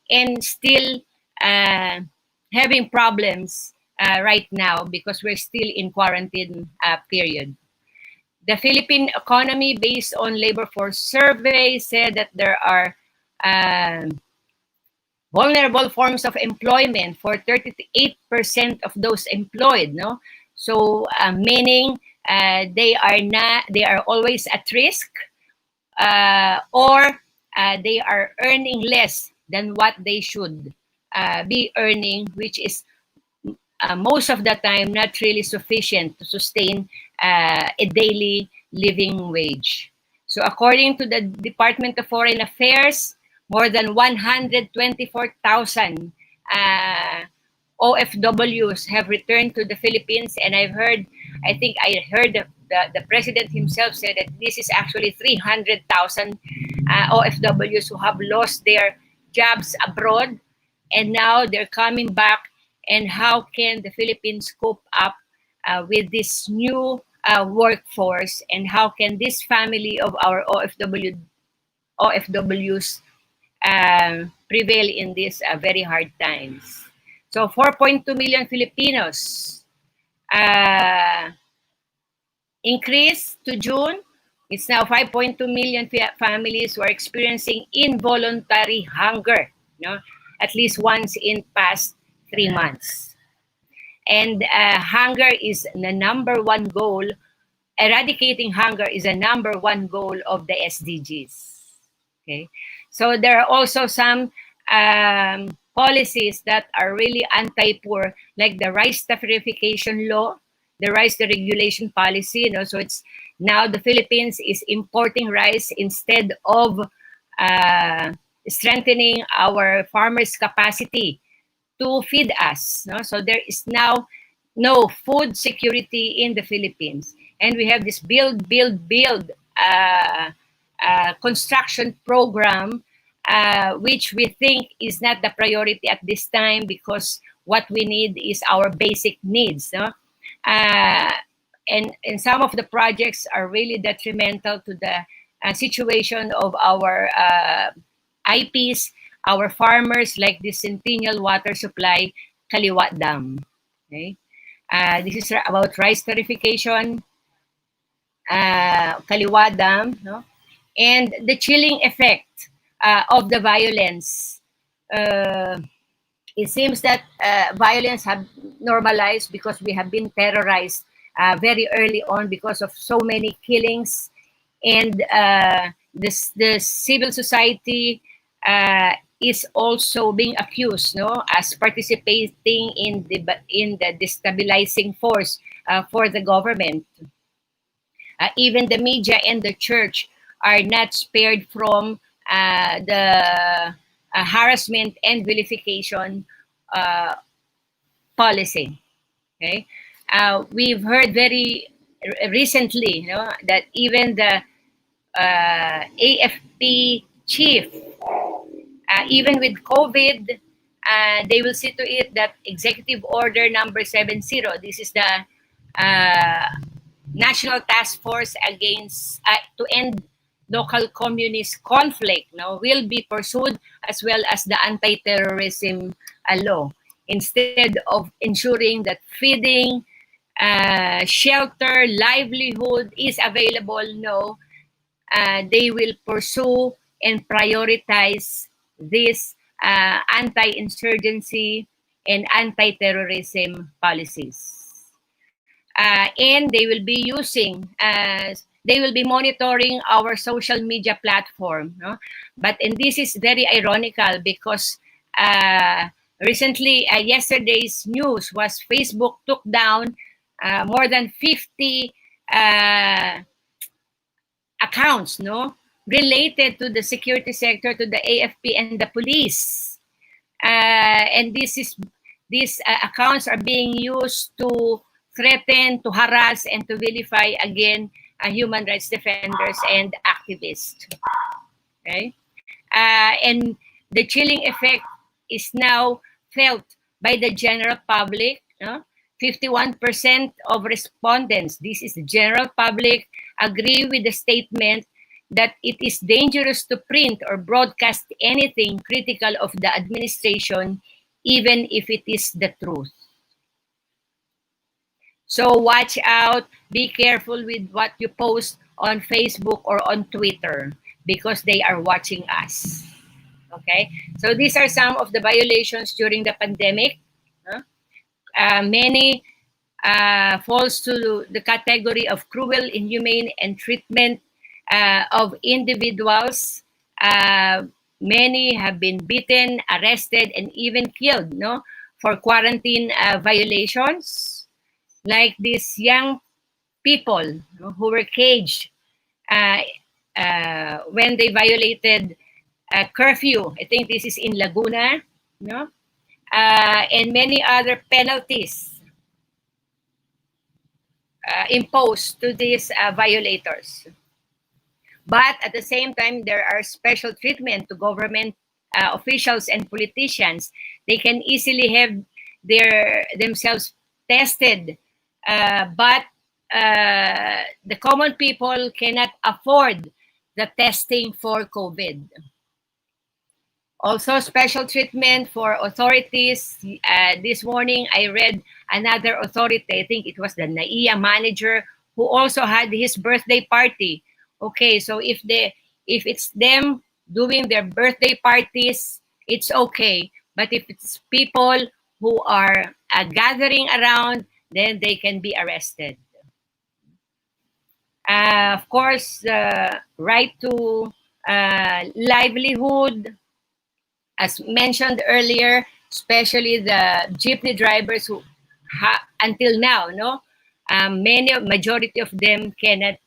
and still having problems right now because we're still in quarantine period. The Philippine economy, based on labor force survey, said that there are vulnerable forms of employment for 38% of those employed. No, so meaning they are always at risk, or they are earning less than what they should be earning, which is most of the time not really sufficient to sustain a daily living wage. So according to the Department of Foreign Affairs, more than 124,000 OFWs have returned to the Philippines. And I think I heard the president himself said that this is actually 300,000 OFWs who have lost their jobs abroad. And now they're coming back. And how can the Philippines cope up with this new workforce? And how can this family of our OFWs prevail in these very hard times? So 4.2 million Filipinos increase to June. It's now 5.2 million families who are experiencing involuntary hunger, no? At least once in past 3 months. And hunger is the number one goal. Eradicating hunger is a number one goal of the SDGs. Okay, so there are also some policies that are really anti-poor, like the rice tarification law, the rice deregulation policy. You know, so it's now the Philippines is importing rice instead of strengthening our farmers' capacity to feed us. No? So there is now no food security in the Philippines. And we have this build construction program, which we think is not the priority at this time because what we need is our basic needs. No? And some of the projects are really detrimental to the situation of our IPs. our farmers like the Centennial Water Supply Kaliwa Dam. Okay? This is about rice tarification, Kaliwa Dam, no? And the chilling effect of the violence. It seems that violence have normalized because we have been terrorized very early on because of so many killings, and the civil society is also being accused, no, as participating in the destabilizing force for the government. Even the media and the church are not spared from the harassment and vilification policy. Okay, we've heard very recently, you know, that even the AFP chief, even with COVID, they will see to it that Executive Order number 70, this is the National Task Force against to end local communist conflict, no, will be pursued, as well as the anti-terrorism law, instead of ensuring that feeding, shelter, livelihood is available. No, they will pursue and prioritize this anti-insurgency and anti-terrorism policies. And they will be they will be monitoring our social media platform. No? And this is very ironical because recently, yesterday's news was Facebook took down more than 50 accounts, no, related to the security sector, to the AFP and the police. And these accounts are being used to threaten, to harass, and to vilify again human rights defenders and activists. Okay, and the chilling effect is now felt by the general public. 51% of respondents, this is the general public, agree with the statement that it is dangerous to print or broadcast anything critical of the administration, even if it is the truth. So watch out, be careful with what you post on Facebook or on Twitter, because they are watching us. Okay, so these are some of the violations during the pandemic. Many falls to the category of cruel, inhumane, and treatment of individuals. Many have been beaten, arrested, and even killed, no, for quarantine violations, like these young people, no, who were caged when they violated curfew. I think this is in Laguna, no, and many other penalties imposed to these violators. But at the same time, there are special treatment to government officials and politicians. They can easily have themselves tested, but the common people cannot afford the testing for COVID. Also, special treatment for authorities. This morning, I read another authority, I think it was the NAIA manager, who also had his birthday party. Okay, so if it's them doing their birthday parties, it's okay. But if it's people who are gathering around, then they can be arrested. Of course, the right to livelihood, as mentioned earlier, especially the jeepney drivers who until now, no, majority of them cannot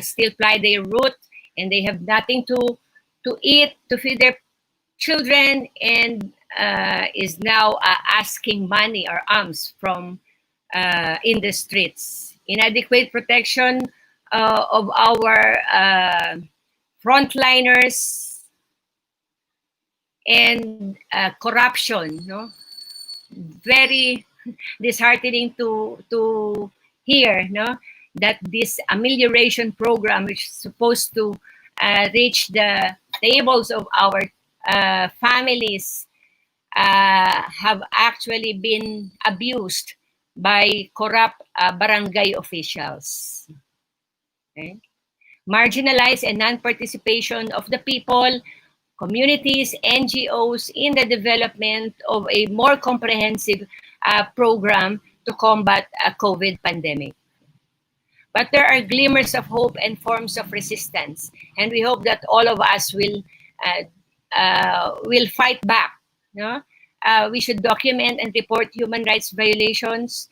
still ply their route, and they have nothing to eat, to feed their children, and is now asking money or alms from in the streets. Inadequate protection of our frontliners, and corruption, no? Very disheartening to hear, no, that this amelioration program, which is supposed to reach the tables of our families have actually been abused by corrupt barangay officials. Okay? Marginalized and non-participation of the people, communities, NGOs in the development of a more comprehensive program to combat a COVID pandemic. But there are glimmers of hope and forms of resistance, and we hope that all of us will fight back. No? We should document and report human rights violations,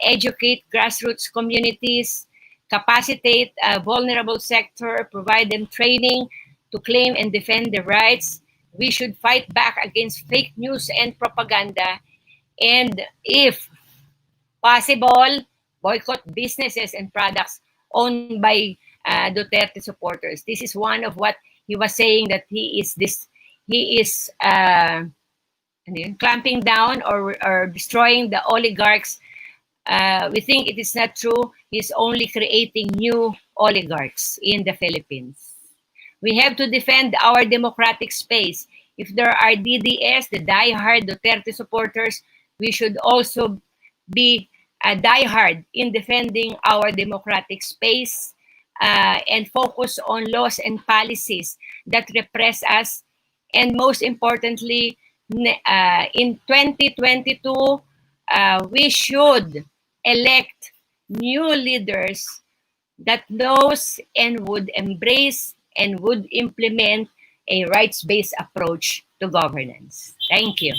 educate grassroots communities, capacitate a vulnerable sector, provide them training to claim and defend their rights. We should fight back against fake news and propaganda, and if possible, boycott businesses and products owned by Duterte supporters. This is one of what he was saying, that he is clamping down or destroying the oligarchs. We think it is not true. He's only creating new oligarchs in the Philippines. We have to defend our democratic space. If there are DDS, the die-hard Duterte supporters, we should also be die-hard in defending our democratic space and focus on laws and policies that repress us. And most importantly, in 2022, we should elect new leaders that knows and would embrace and would implement a rights-based approach to governance. Thank you.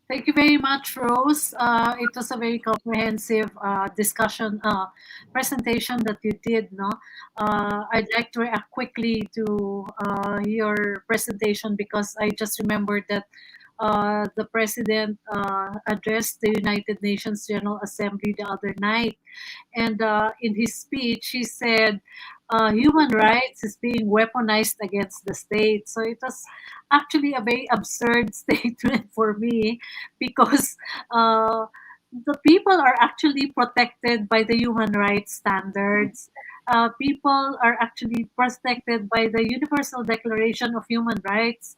Thank you very much, Rose. It was a very comprehensive discussion, presentation that you did. No, I'd like to react quickly to your presentation because I just remembered that the president addressed the United Nations General Assembly the other night, and in his speech he said human rights is being weaponized against the state. So it was actually a very absurd statement for me because the people are actually protected by the human rights standards. People are actually protected by the Universal Declaration of Human Rights,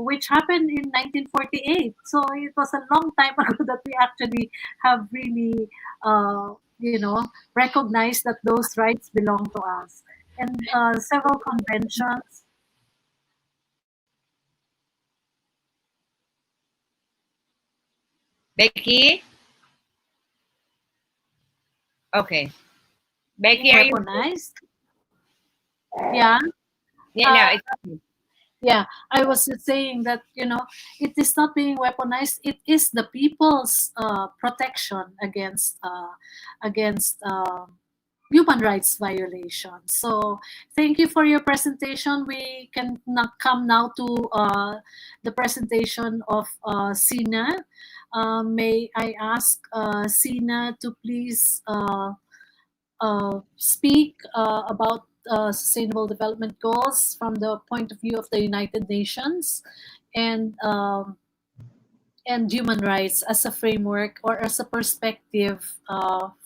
which happened in 1948. So it was a long time ago that we actually have really, recognized that those rights belong to us. And several conventions. Beckie? Okay. Beckie, are you Recognized? Yeah. Yeah, no, Yeah, I was just saying that, it is not being weaponized. It is the people's protection against human rights violations. So thank you for your presentation. We can now come now to the presentation of Signe. May I ask Signe to please speak about sustainable development goals from the point of view of the United Nations and human rights as a framework or as a perspective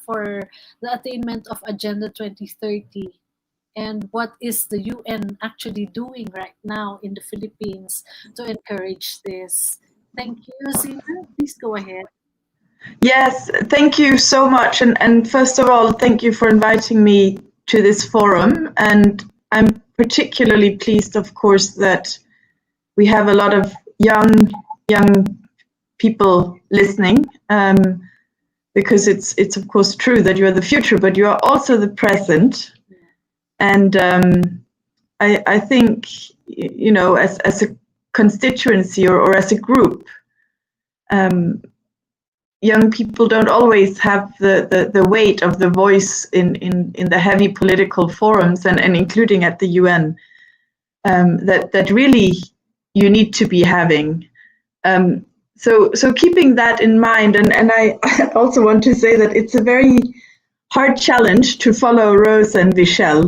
for the attainment of Agenda 2030, and what is the UN actually doing right now in the Philippines to encourage this. Thank you, Signe. Please go ahead. Yes, thank you so much. And first of all, thank you for inviting me to this forum. And I'm particularly pleased, of course, that we have a lot of young people listening, because it's of course true that you're the future, but you are also the present. And I think, as a constituency or as a group, young people don't always have the weight of the voice in the heavy political forums and including at the UN that really you need to be having. So keeping that in mind, and I also want to say that it's a very hard challenge to follow Rose and Vichelle,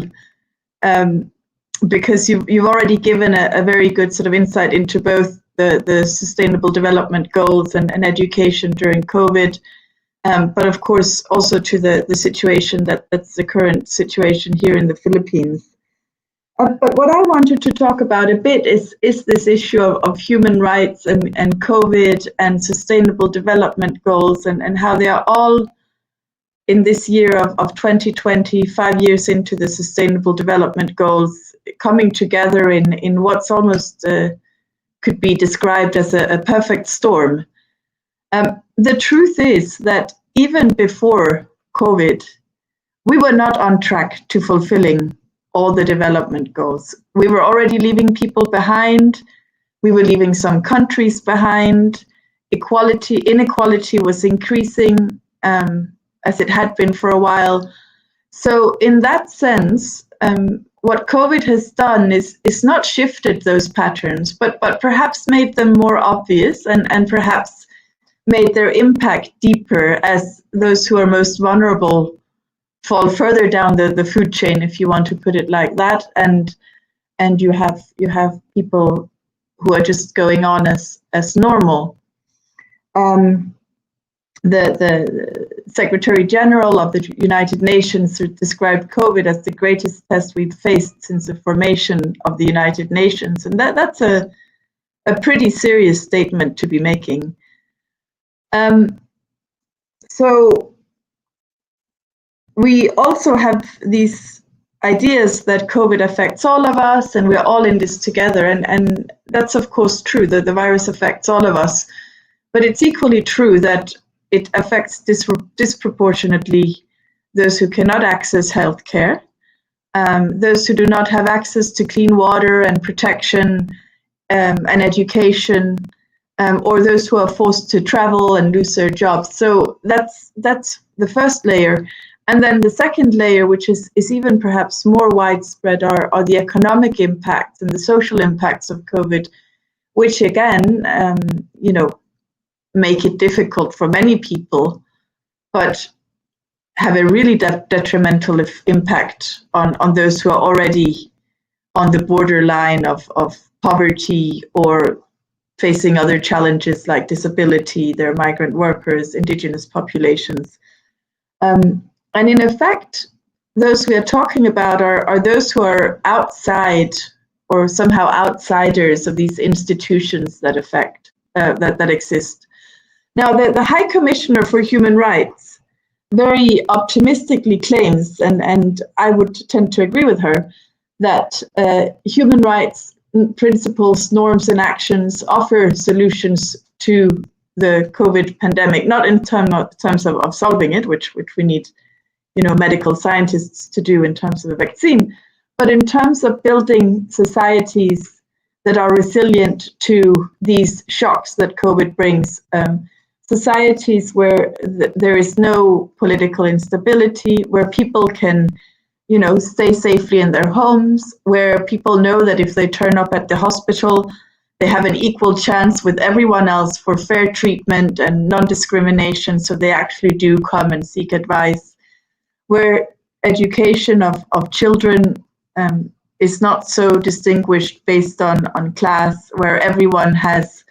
because you've already given a very good sort of insight into both the Sustainable Development Goals and education during COVID, but of course also to the situation that's the current situation here in the Philippines. But what I wanted to talk about a bit is this issue of human rights and COVID and sustainable development goals and how they are all in this year of 2020, 5 years into the sustainable development goals, coming together in what's almost could be described as a perfect storm. The truth is that even before COVID, we were not on track to fulfilling all the development goals. We were already leaving people behind. We were leaving some countries behind. Inequality was increasing as it had been for a while. So in that sense, what COVID has done is not shifted those patterns, but perhaps made them more obvious and perhaps made their impact deeper as those who are most vulnerable fall further down the food chain, if you want to put it like that, and you have people who are just going on as normal. The Secretary General of the United Nations described COVID as the greatest test we've faced since the formation of the United Nations, and that's a pretty serious statement to be making. So we also have these ideas that COVID affects all of us and we're all in this together. And that's of course true, that the virus affects all of us. But it's equally true that it affects disproportionately those who cannot access healthcare, those who do not have access to clean water and protection and education, or those who are forced to travel and lose their jobs. So that's the first layer. And then the second layer, which is even perhaps more widespread, are the economic impacts and the social impacts of COVID, which again, make it difficult for many people, but have a really detrimental impact on those who are already on the borderline of poverty or facing other challenges like disability, they're migrant workers, indigenous populations. And in effect, those we are talking about are those who are outside or somehow outsiders of these institutions that that exist. Now, the High Commissioner for Human Rights very optimistically claims, and I would tend to agree with her, that human rights principles, norms, and actions offer solutions to the COVID pandemic, not in terms of solving it, which we need medical scientists to do in terms of a vaccine, but in terms of building societies that are resilient to these shocks that COVID brings, societies where there is no political instability, where people can stay safely in their homes, where people know that if they turn up at the hospital, they have an equal chance with everyone else for fair treatment and non-discrimination, so they actually do come and seek advice, where education of children is not so distinguished based on class, where everyone has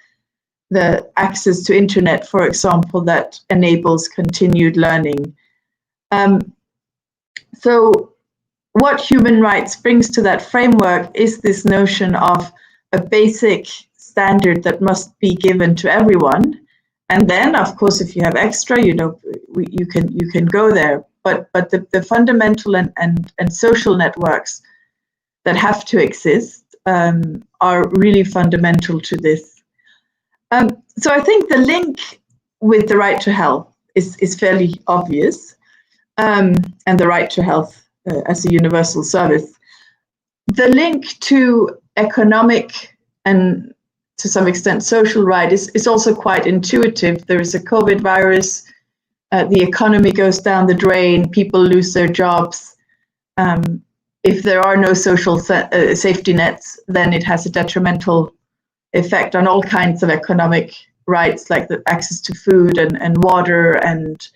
the access to internet, for example, that enables continued learning. So what human rights brings to that framework is this notion of a basic standard that must be given to everyone. And then, of course, if you have extra, you can go there. But the fundamental and social networks that have to exist are really fundamental to this. So I think the link with the right to health is fairly obvious, and the right to health as a universal service. The link to economic and to some extent social right is also quite intuitive. There is a COVID virus, the economy goes down the drain, people lose their jobs. If there are no social safety nets, then it has a detrimental effect on all kinds of economic rights, like the access to food and water and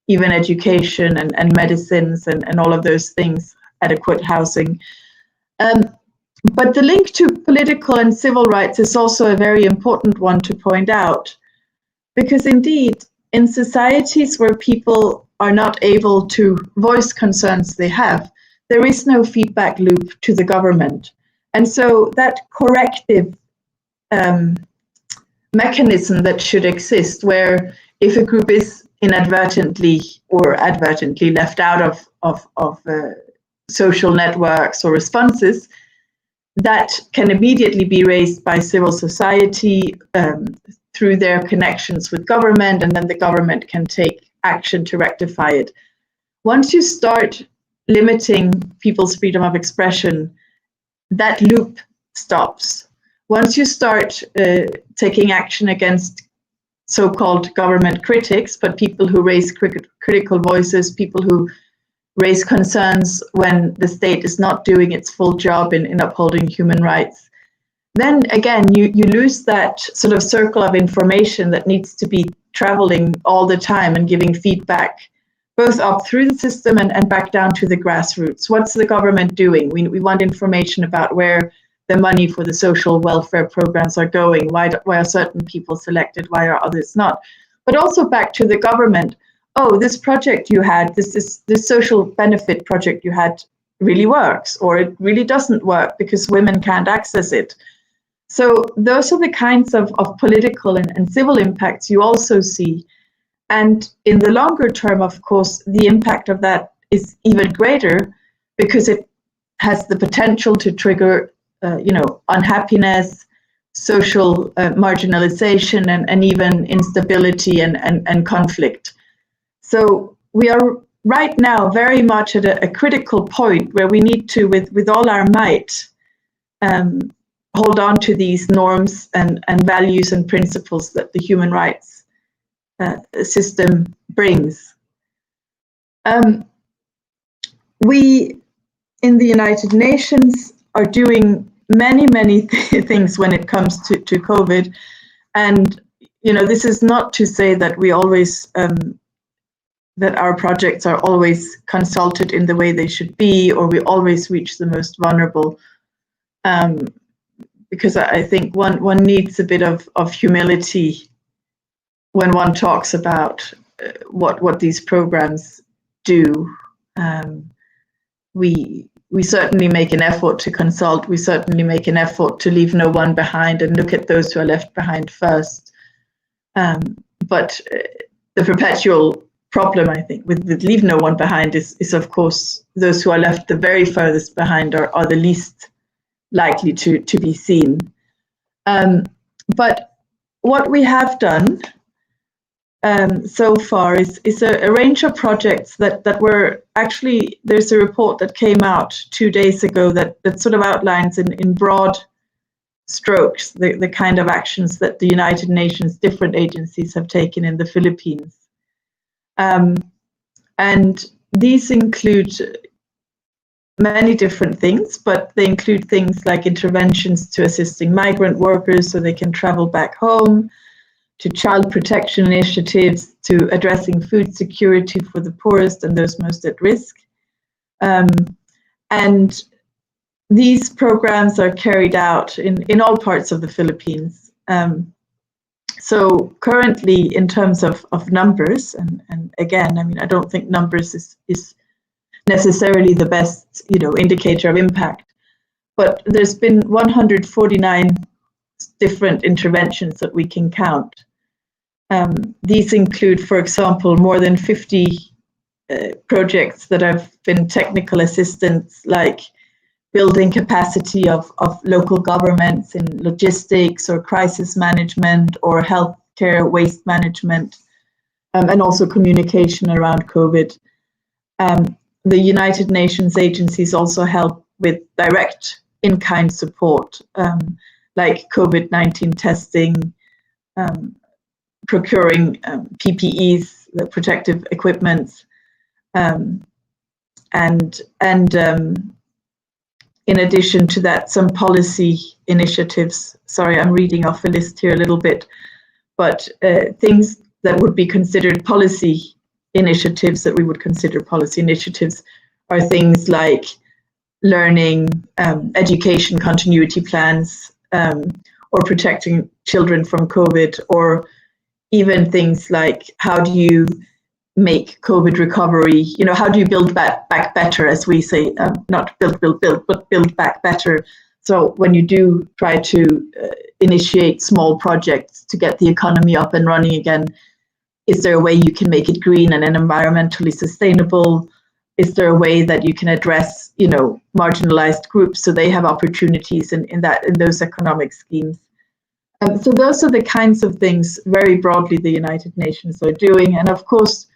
even education and medicines and all of those things, adequate housing. But the link to political and civil rights is also a very important one to point out, because indeed, in societies where people are not able to voice concerns they have, there is no feedback loop to the government. And so that corrective mechanism that should exist, where if a group is inadvertently or advertently left out of social networks or responses, that can immediately be raised by civil society through their connections with government, and then the government can take action to rectify it. Once you start limiting people's freedom of expression, that loop stops. Once you start taking action against so-called government critics, but people who raise critical voices, people who raise concerns when the state is not doing its full job in upholding human rights, then again, you lose that sort of circle of information that needs to be traveling all the time and giving feedback, both up through the system and back down to the grassroots. What's the government doing? We want information about where the money for the social welfare programs are going. Why are certain people selected? Why are others not? But also back to the government. Oh, this project you had, this social benefit project you had really works, or it really doesn't work because women can't access it. So those are the kinds of political and civil impacts you also see. And in the longer term, of course, the impact of that is even greater because it has the potential to trigger unhappiness, social marginalization, and even instability and conflict. So we are right now very much at a critical point where we need to, with all our might, hold on to these norms and values and principles that the human rights system brings. We in the United Nations are doing many things when it comes to COVID, and this is not to say that we always that our projects are always consulted in the way they should be, or we always reach the most vulnerable, because I think one needs a bit of humility when one talks about what these programs do. We certainly make an effort to consult. We certainly make an effort to leave no one behind and look at those who are left behind first. But the perpetual problem, I think, with leave no one behind is of course those who are left the very furthest behind are the least likely to be seen. But what we have done so far is a range of projects that were actually, there's a report that came out 2 days ago that sort of outlines in broad strokes the kind of actions that the United Nations different agencies have taken in the Philippines. And these include many different things, but they include things like interventions to assisting migrant workers so they can travel back home, to child protection initiatives, to addressing food security for the poorest and those most at risk. And these programs are carried out in all parts of the Philippines. So currently, in terms of numbers, and again, I mean, I don't think numbers is necessarily the best, indicator of impact, but there's been 149 different interventions that we can count. These include, for example, more than 50 projects that have been technical assistance, like building capacity of local governments in logistics or crisis management or healthcare waste management, and also communication around COVID. The United Nations agencies also help with direct in-kind support, like COVID-19 testing, procuring PPEs, the protective equipment, and in addition to that, some policy initiatives. Sorry, I'm reading off a list here a little bit, but things that would be considered policy initiatives that we would consider policy initiatives are things like learning, education continuity plans, or protecting children from COVID, or even things like how do you make COVID recovery, how do you build back better, as we say, not build, but build back better. So when you do try to initiate small projects to get the economy up and running again, is there a way you can make it green and environmentally sustainable? Is there a way that you can address, marginalized groups so they have opportunities in those economic schemes? So those are the kinds of things, very broadly, the United Nations are doing. And of course,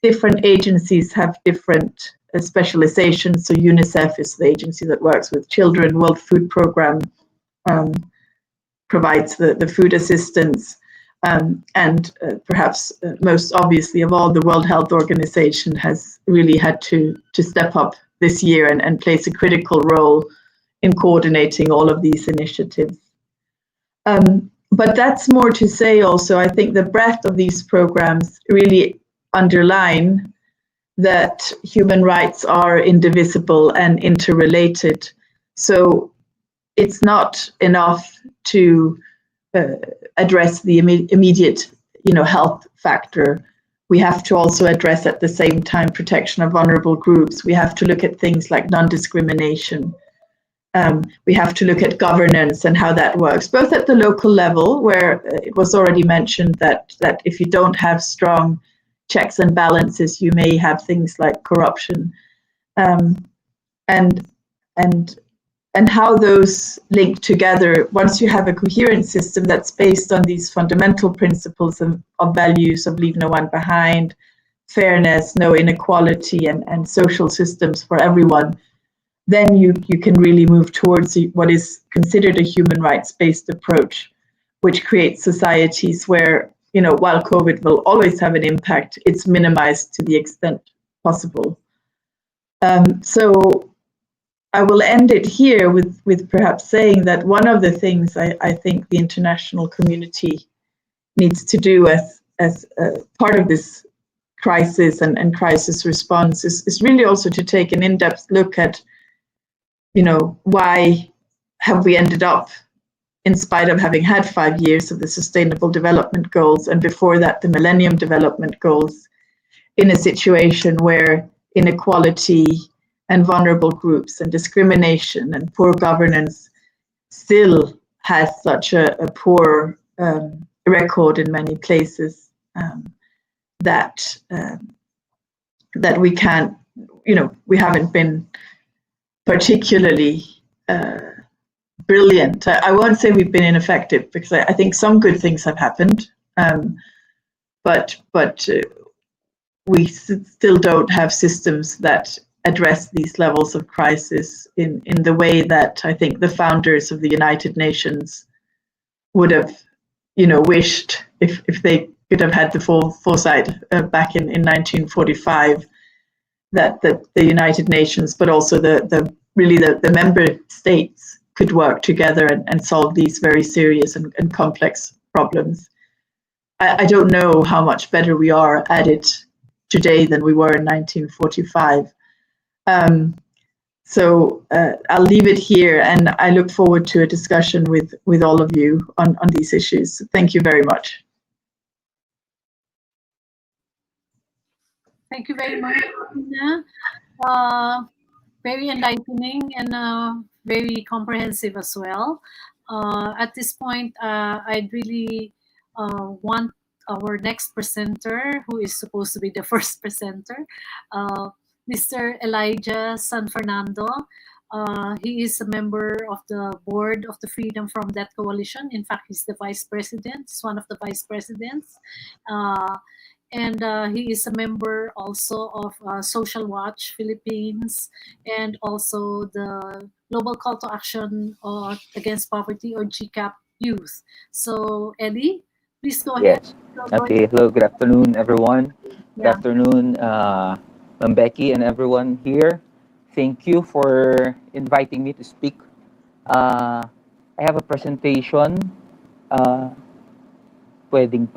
different agencies have different specializations. So UNICEF is the agency that works with children. World Food Programme provides the food assistance. And perhaps most obviously of all, the World Health Organization has really had to step up this year and plays a critical role in coordinating all of these initiatives. But that's more to say also, I think the breadth of these programs really underline that human rights are indivisible and interrelated. So it's not enough to address the immediate, health factor. We have to also address at the same time protection of vulnerable groups. We have to look at things like non-discrimination. We have to look at governance and how that works, both at the local level, where it was already mentioned that if you don't have strong checks and balances, you may have things like corruption, and how those link together. Once you have a coherent system that's based on these fundamental principles of values of leave no one behind, fairness, no inequality, and social systems for everyone, then you can really move towards what is considered a human rights-based approach, which creates societies where, while COVID will always have an impact, it's minimized to the extent possible. So I will end it here with perhaps saying that one of the things I think the international community needs to do as part of this crisis and crisis response is really also to take an in-depth look at, why have we ended up, in spite of having had 5 years of the Sustainable Development Goals, and before that the Millennium Development Goals, in a situation where inequality and vulnerable groups and discrimination and poor governance still has such a poor record in many places, that we can't, we haven't been particularly brilliant. I won't say we've been ineffective, because I think some good things have happened, but we still don't have systems that address these levels of crisis in the way that I think the founders of the United Nations would have, wished if they could have had the foresight back in 1945, that the United Nations, but also the member states could work together and solve these very serious and complex problems. I don't know how much better we are at it today than we were in 1945. So I'll leave it here, and I look forward to a discussion with all of you on these issues. Thank you very much. Thank you very much, Signe. Very enlightening and very comprehensive as well. At this point, I'd really want our next presenter, who is supposed to be the first presenter, Mr. Elijah San Fernando. He is a member of the board of the Freedom from Death Coalition. In fact, he's the vice president. He's one of the vice presidents. And he is a member also of Social Watch Philippines, and also the Global Call to Action Against Poverty, or GCAP Youth. So, Eddie, please go ahead. Yes. Okay. Hello. Good afternoon, everyone. Good Yeah. afternoon, Ma'am Beckie and everyone here. Thank you for inviting me to speak. I have a presentation. Pwedeng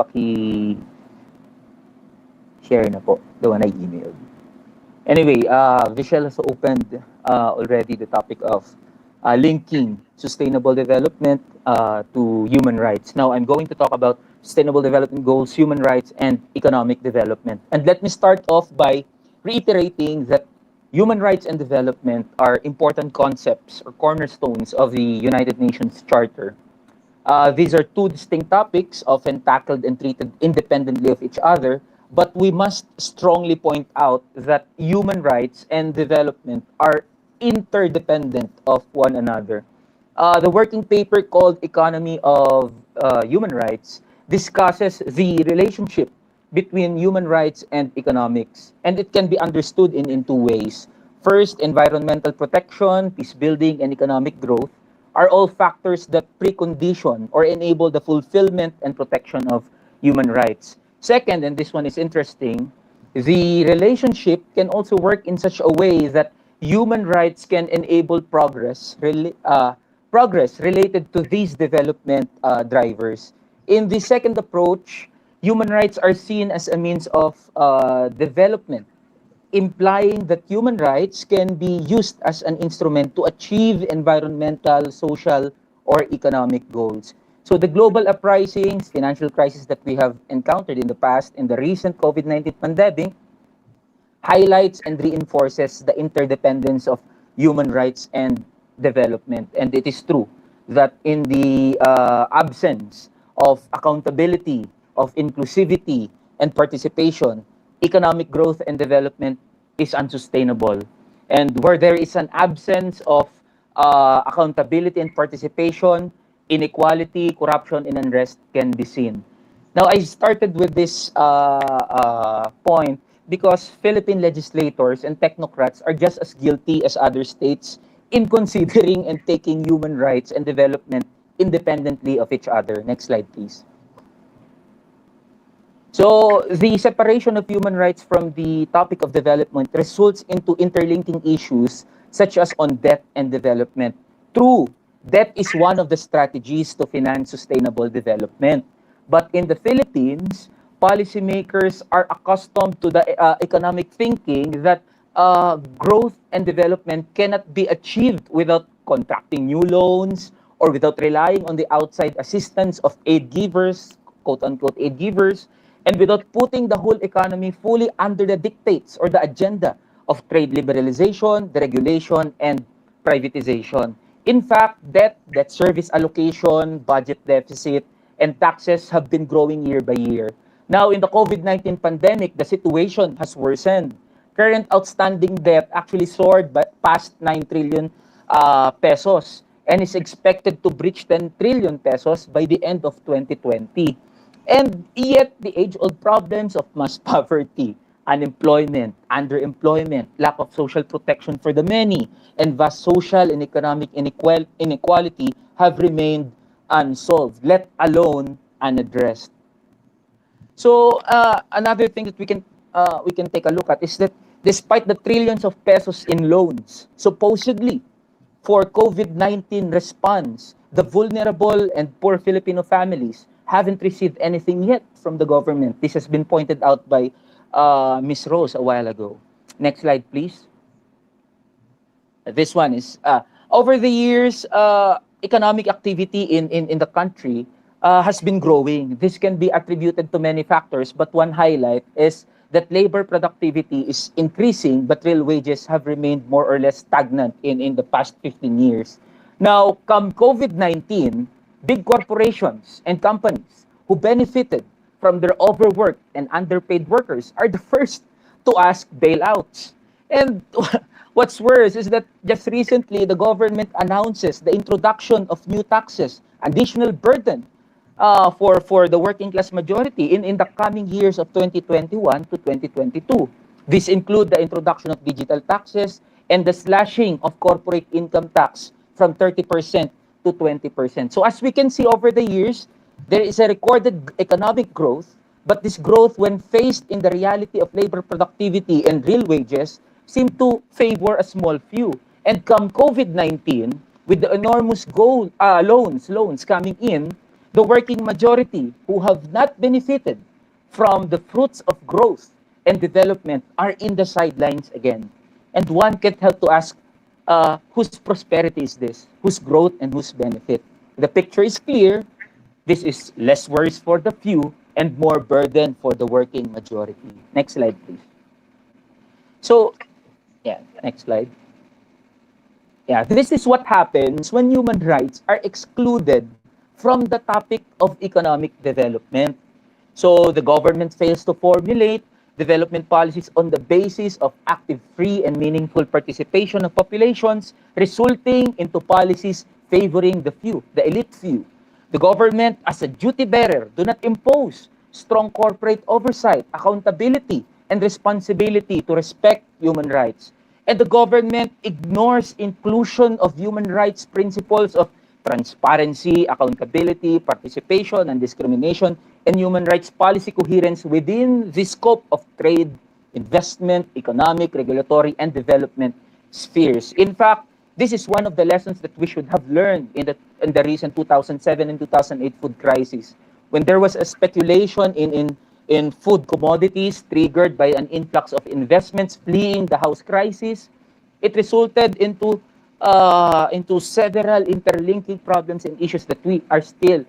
share na po, the one I emailed. Anyway, Vichelle has opened already the topic of linking sustainable development to human rights. Now, I'm going to talk about sustainable development goals, human rights, and economic development. And let me start off by reiterating that human rights and development are important concepts or cornerstones of the United Nations Charter. These are two distinct topics, often tackled and treated independently of each other, but we must strongly point out that human rights and development are interdependent of one another. The working paper called Economy of Human Rights discusses the relationship between human rights and economics, and it can be understood in two ways. First, environmental protection, peace building, and economic growth are all factors that precondition or enable the fulfillment and protection of human rights. Second, and this one is interesting, the relationship can also work in such a way that human rights can enable progress related to these development drivers. In the second approach, human rights are seen as a means of development, implying that human rights can be used as an instrument to achieve environmental, social, or economic goals. So the global uprisings, financial crisis that we have encountered in the past, and the recent COVID-19 pandemic highlights and reinforces the interdependence of human rights and development. And it is true that in the absence of accountability, of inclusivity, and participation, economic growth and development is unsustainable. And where there is an absence of accountability and participation, inequality, corruption, and unrest can be seen. Now, I started with this point because Philippine legislators and technocrats are just as guilty as other states in considering and taking human rights and development independently of each other. Next slide, please. So, the separation of human rights from the topic of development results into interlinking issues such as on debt and development. True, debt is one of the strategies to finance sustainable development. But in the Philippines, policymakers are accustomed to the economic thinking that growth and development cannot be achieved without contracting new loans or without relying on the outside assistance of aid givers, quote unquote aid givers, and without putting the whole economy fully under the dictates or the agenda of trade liberalization, deregulation, and privatization. In fact, debt service allocation, budget deficit, and taxes have been growing year by year. Now, in the COVID-19 pandemic, the situation has worsened. Current outstanding debt actually soared by past 9 trillion pesos and is expected to breach 10 trillion pesos by the end of 2020. And yet, the age-old problems of mass poverty, unemployment, underemployment, lack of social protection for the many, and vast social and economic inequality have remained unsolved, let alone unaddressed. So another thing that we can take a look at is that despite the trillions of pesos in loans, supposedly for COVID-19 response, the vulnerable and poor Filipino families haven't received anything yet from the government. This has been pointed out by Ms. Rose a while ago. Next slide, please. This one is, over the years, economic activity in the country has been growing. This can be attributed to many factors, but one highlight is that labor productivity is increasing, but real wages have remained more or less stagnant in the past 15 years. Now, come COVID-19, big corporations and companies who benefited from their overworked and underpaid workers are the first to ask bailouts. And what's worse is that just recently, the government announces the introduction of new taxes, additional burden for the working class majority in the coming years of 2021 to 2022. These include the introduction of digital taxes and the slashing of corporate income tax from 30% to 20%. So as we can see over the years, there is a recorded economic growth, but this growth, when faced in the reality of labor productivity and real wages, seem to favor a small few. And come COVID-19, with the enormous loans coming in, the working majority who have not benefited from the fruits of growth and development are in the sidelines again. And one can't help to ask, whose prosperity is this? Whose growth and whose benefit? The picture is clear. This is less worries for the few and more burden for the working majority. Next slide, please. So, yeah, next slide. Yeah, this is what happens when human rights are excluded from the topic of economic development. So the government fails to formulate development policies on the basis of active, free, and meaningful participation of populations, resulting into policies favoring the few, the elite few. The government, as a duty bearer, do not impose strong corporate oversight, accountability, and responsibility to respect human rights. And the government ignores inclusion of human rights principles of transparency, accountability, participation, and discrimination, and human rights policy coherence within the scope of trade, investment, economic, regulatory, and development spheres. In fact, this is one of the lessons that we should have learned in the recent 2007 and 2008 food crisis, when there was a speculation in food commodities triggered by an influx of investments fleeing the house crisis. It resulted into several interlinking problems and issues that we are still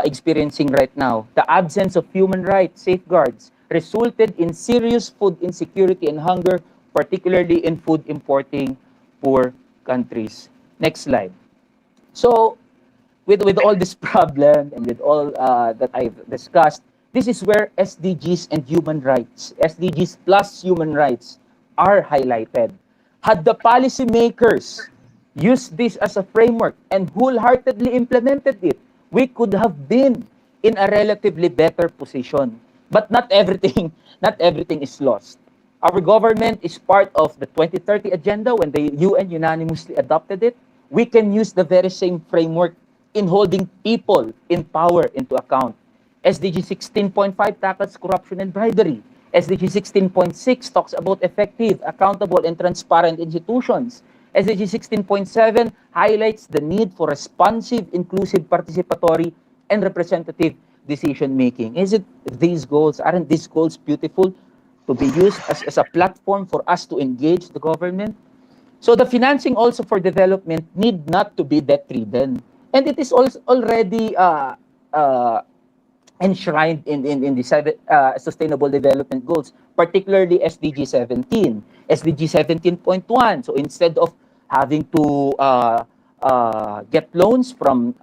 experiencing right now. The absence of human rights safeguards resulted in serious food insecurity and hunger, particularly in food importing poor countries. Next slide. So, with all this problem and with all that I've discussed, this is where SDGs and human rights, SDGs plus human rights, are highlighted. Had the policymakers used this as a framework and wholeheartedly implemented it, we could have been in a relatively better position. But not everything, not everything is lost. Our government is part of the 2030 agenda when the UN unanimously adopted it. We can use the very same framework in holding people in power into account. SDG 16.5 tackles corruption and bribery. SDG 16.6 talks about effective, accountable, and transparent institutions. SDG 16.7 highlights the need for responsive, inclusive, participatory, and representative decision-making. Aren't these goals beautiful to be used as a platform for us to engage the government? So the financing also for development need not to be debt-ridden. And it is also already enshrined in the Sustainable Development Goals, particularly SDG 17. SDG 17.1, so instead of having to get loans from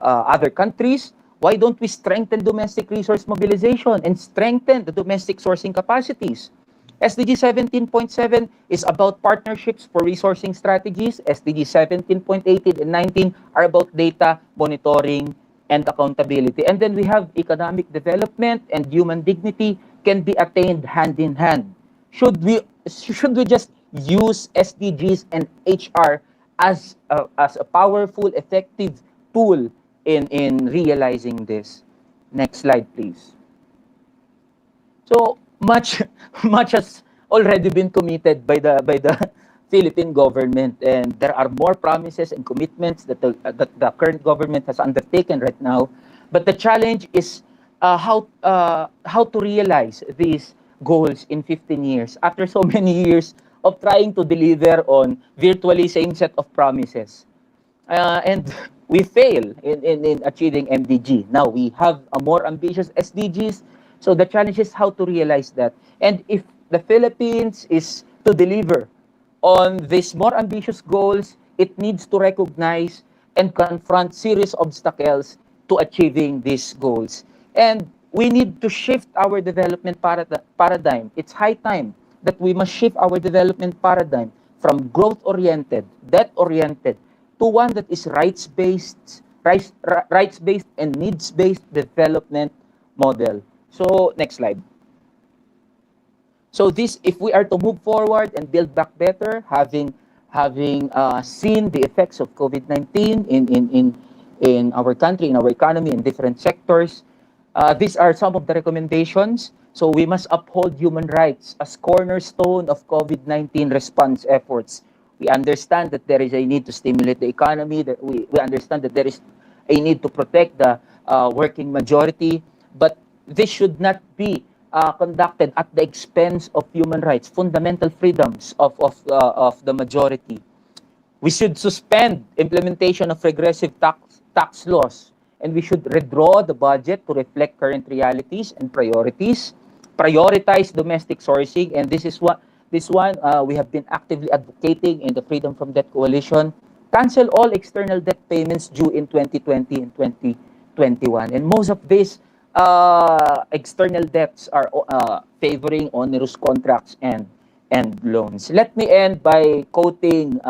other countries, why don't we strengthen domestic resource mobilization and strengthen the domestic sourcing capacities? SDG 17.7 is about partnerships for resourcing strategies. SDG 17.18 and 19 are about data monitoring and accountability. And then we have economic development and human dignity can be attained hand in hand. Should we just use SDGs and HR as a powerful, effective tool in realizing this? Next slide, please. So much has already been committed by the Philippine government, and there are more promises and commitments that the current government has undertaken right now. But the challenge is how to realize these goals in 15 years after so many years of trying to deliver on virtually same set of promises. And we fail in achieving MDG. Now we have a more ambitious SDGs. So the challenge is how to realize that. And if the Philippines is to deliver on these more ambitious goals, it needs to recognize and confront serious obstacles to achieving these goals. And we need to shift our development paradigm. It's high time that we must shift our development paradigm from growth-oriented, debt-oriented, to one that is rights-based and needs-based development model. So, next slide. So this, if we are to move forward and build back better, having seen the effects of COVID-19 in our country, in our economy, in different sectors, these are some of the recommendations. So we must uphold human rights as cornerstone of COVID-19 response efforts. We understand that there is a need to stimulate the economy, that we understand that there is a need to protect the working majority, but this should not be conducted at the expense of human rights, fundamental freedoms of the majority. We should suspend implementation of regressive tax laws, and we should redraw the budget to reflect current realities and priorities, prioritize domestic sourcing, and this one we have been actively advocating in the Freedom from Debt Coalition. Cancel all external debt payments due in 2020 and 2021. And most of these external debts are favoring onerous contracts and loans. Let me end by quoting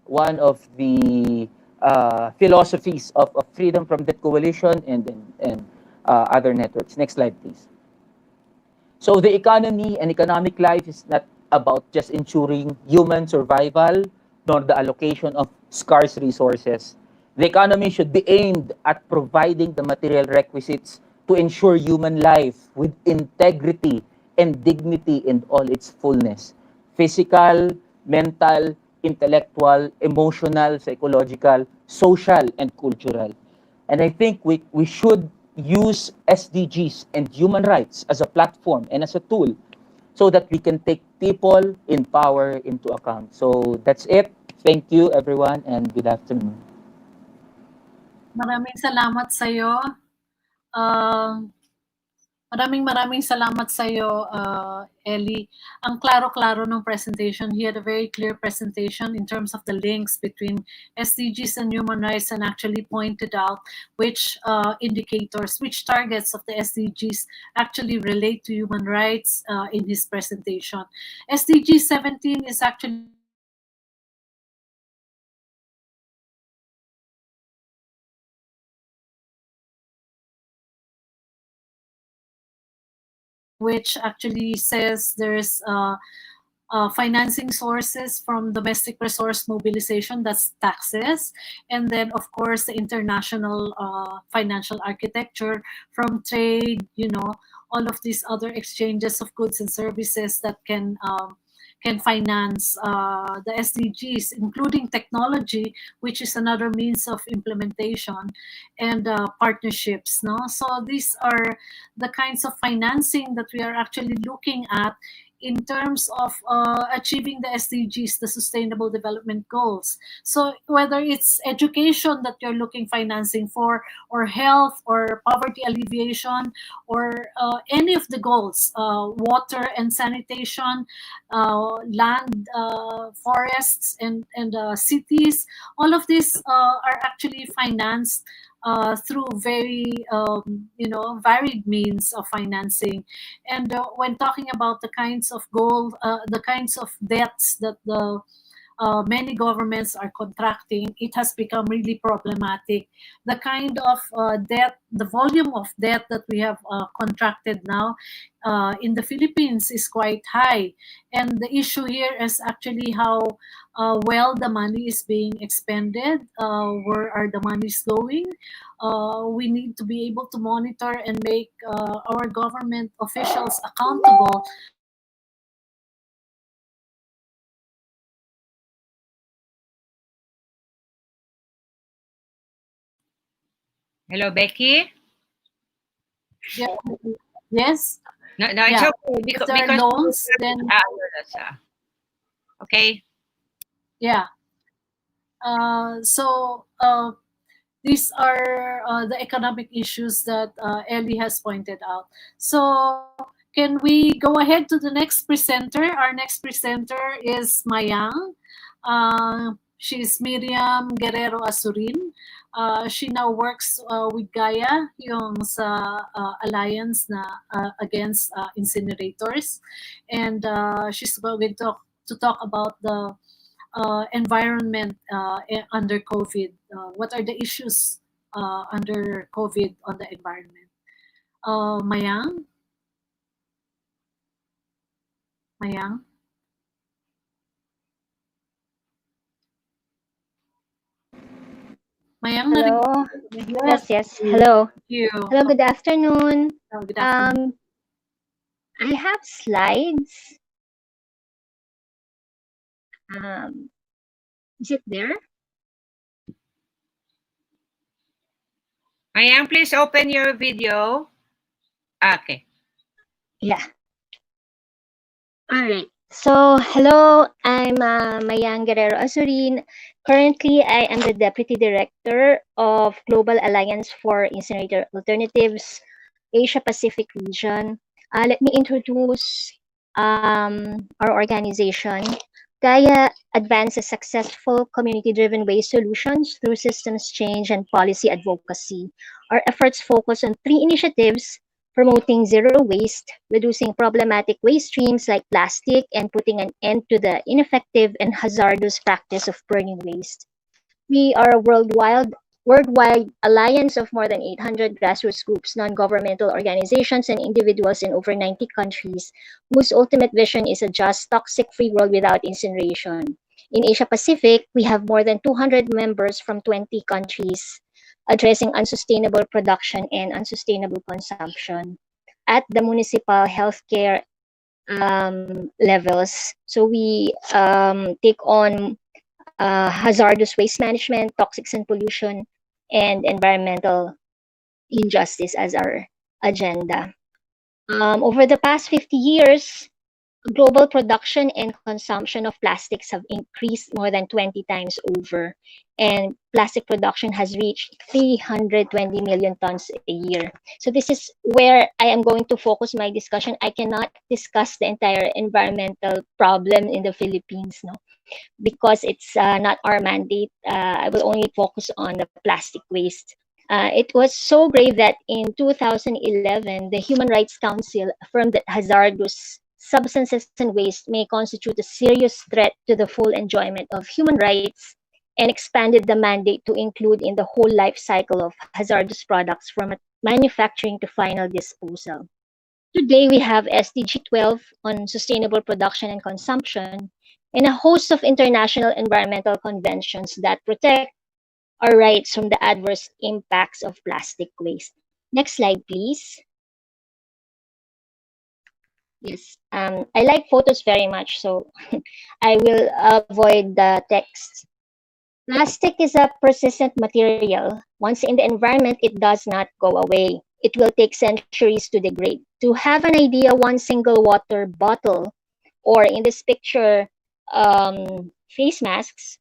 one of the philosophies of Freedom from Debt Coalition and other networks. Next slide, please. So the economy and economic life is not about just ensuring human survival, nor the allocation of scarce resources. The economy should be aimed at providing the material requisites to ensure human life with integrity and dignity in all its fullness. Physical, mental, intellectual, emotional, psychological, social, and cultural. And I think we should use SDGs and human rights as a platform and as a tool so that we can take people in power into account. So that's it. Thank you, everyone, and good afternoon. Maraming salamat sa iyo. Maraming salamat sa iyo, Ellie. Ang klaro-klaro ng presentation. He had a very clear presentation in terms of the links between SDGs and human rights, and actually pointed out which indicators, which targets of the SDGs actually relate to human rights in his presentation. SDG 17 is actually which actually says there's financing sources from domestic resource mobilization, that's taxes, and then of course the international financial architecture from trade, all of these other exchanges of goods and services that can finance the SDGs, including technology, which is another means of implementation, and partnerships. No, so these are the kinds of financing that we are actually looking at in terms of achieving the SDGs, the Sustainable Development Goals. So whether it's education that you're looking financing for, or health, or poverty alleviation, or any of the goals, water and sanitation, land, forests, and cities, all of these are actually financed through very varied means of financing. And when talking about the kinds of the kinds of debts that the many governments are contracting, it has become really problematic. The kind of debt, the volume of debt that we have contracted now in the Philippines is quite high. And the issue here is actually how well the money is being expended, where are the monies going. We need to be able to monitor and make our government officials accountable. Hello, Beckie? Yes? No, it's Yeah. okay. If there are loans, then okay. yeah. So these are the economic issues that Ellie has pointed out. So can we go ahead to the next presenter? Our next presenter is Mayang. She's Miriam Guerrero Azurin. She now works with Gaia, yung sa alliance na against incinerators, and she's going to talk about the environment under COVID. What are the issues under COVID on the environment? Mayang? Mayang? Mayang, Hello. Yes. Yes. Hello. Thank you. Hello. Good afternoon. Good afternoon. I have slides. Is it there? Mayang, please open your video. Okay. Yeah. All right. So, hello, I'm Mayang Guerrero Azurin. Currently, I am the Deputy Director of Global Alliance for Incinerator Alternatives, Asia Pacific region. Let me introduce our organization. Gaia advances successful community-driven waste solutions through systems change and policy advocacy. Our efforts focus on three initiatives: promoting zero waste, reducing problematic waste streams like plastic, and putting an end to the ineffective and hazardous practice of burning waste. We are a worldwide alliance of more than 800 grassroots groups, non-governmental organizations, and individuals in over 90 countries, whose ultimate vision is a just, toxic-free world without incineration. In Asia Pacific, we have more than 200 members from 20 countries, addressing unsustainable production and unsustainable consumption at the municipal healthcare levels. So we take on hazardous waste management, toxics and pollution, and environmental injustice as our agenda. Over the past 50 years, global production and consumption of plastics have increased more than 20 times over, and plastic production has reached 320 million tons a year. So this is where I am going to focus my discussion. I cannot discuss the entire environmental problem in the Philippines, no, because it's not our mandate. I will only focus on the plastic waste. It was so grave that in 2011, the Human Rights Council affirmed that hazardous substances and waste may constitute a serious threat to the full enjoyment of human rights, and expanded the mandate to include in the whole life cycle of hazardous products from manufacturing to final disposal. Today, we have SDG 12 on sustainable production and consumption, and a host of international environmental conventions that protect our rights from the adverse impacts of plastic waste. Next slide, please. Yes, I like photos very much, so I will avoid the text. Plastic is a persistent material. Once in the environment, it does not go away. It will take centuries to degrade. To have an idea, one single water bottle, or in this picture, face masks,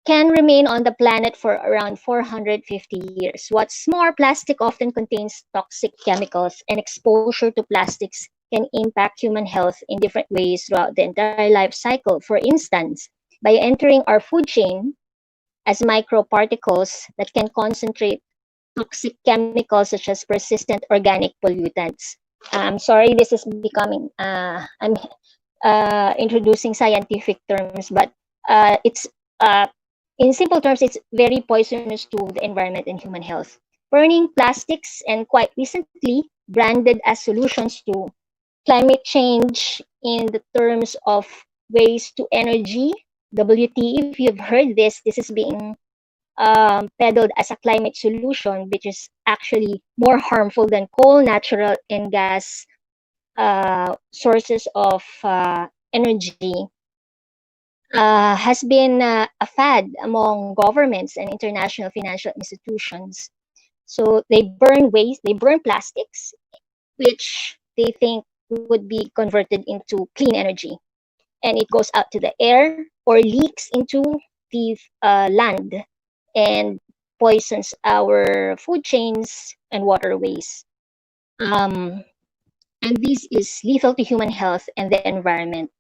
can remain on the planet for around 450 years. What's more, plastic often contains toxic chemicals, and exposure to plastics can impact human health in different ways throughout the entire life cycle. For instance, by entering our food chain as microparticles that can concentrate toxic chemicals such as persistent organic pollutants. I'm sorry, this is becoming, I'm introducing scientific terms, but it's, in simple terms, it's very poisonous to the environment and human health. Burning plastics, and quite recently branded as solutions to climate change in the terms of waste to energy, WT. If you've heard this, this is being peddled as a climate solution, which is actually more harmful than coal, natural, and gas sources of energy, has been a fad among governments and international financial institutions. So they burn waste, they burn plastics, which they think would be converted into clean energy. And it goes out to the air or leaks into the land and poisons our food chains and waterways. And this is lethal to human health and the environment.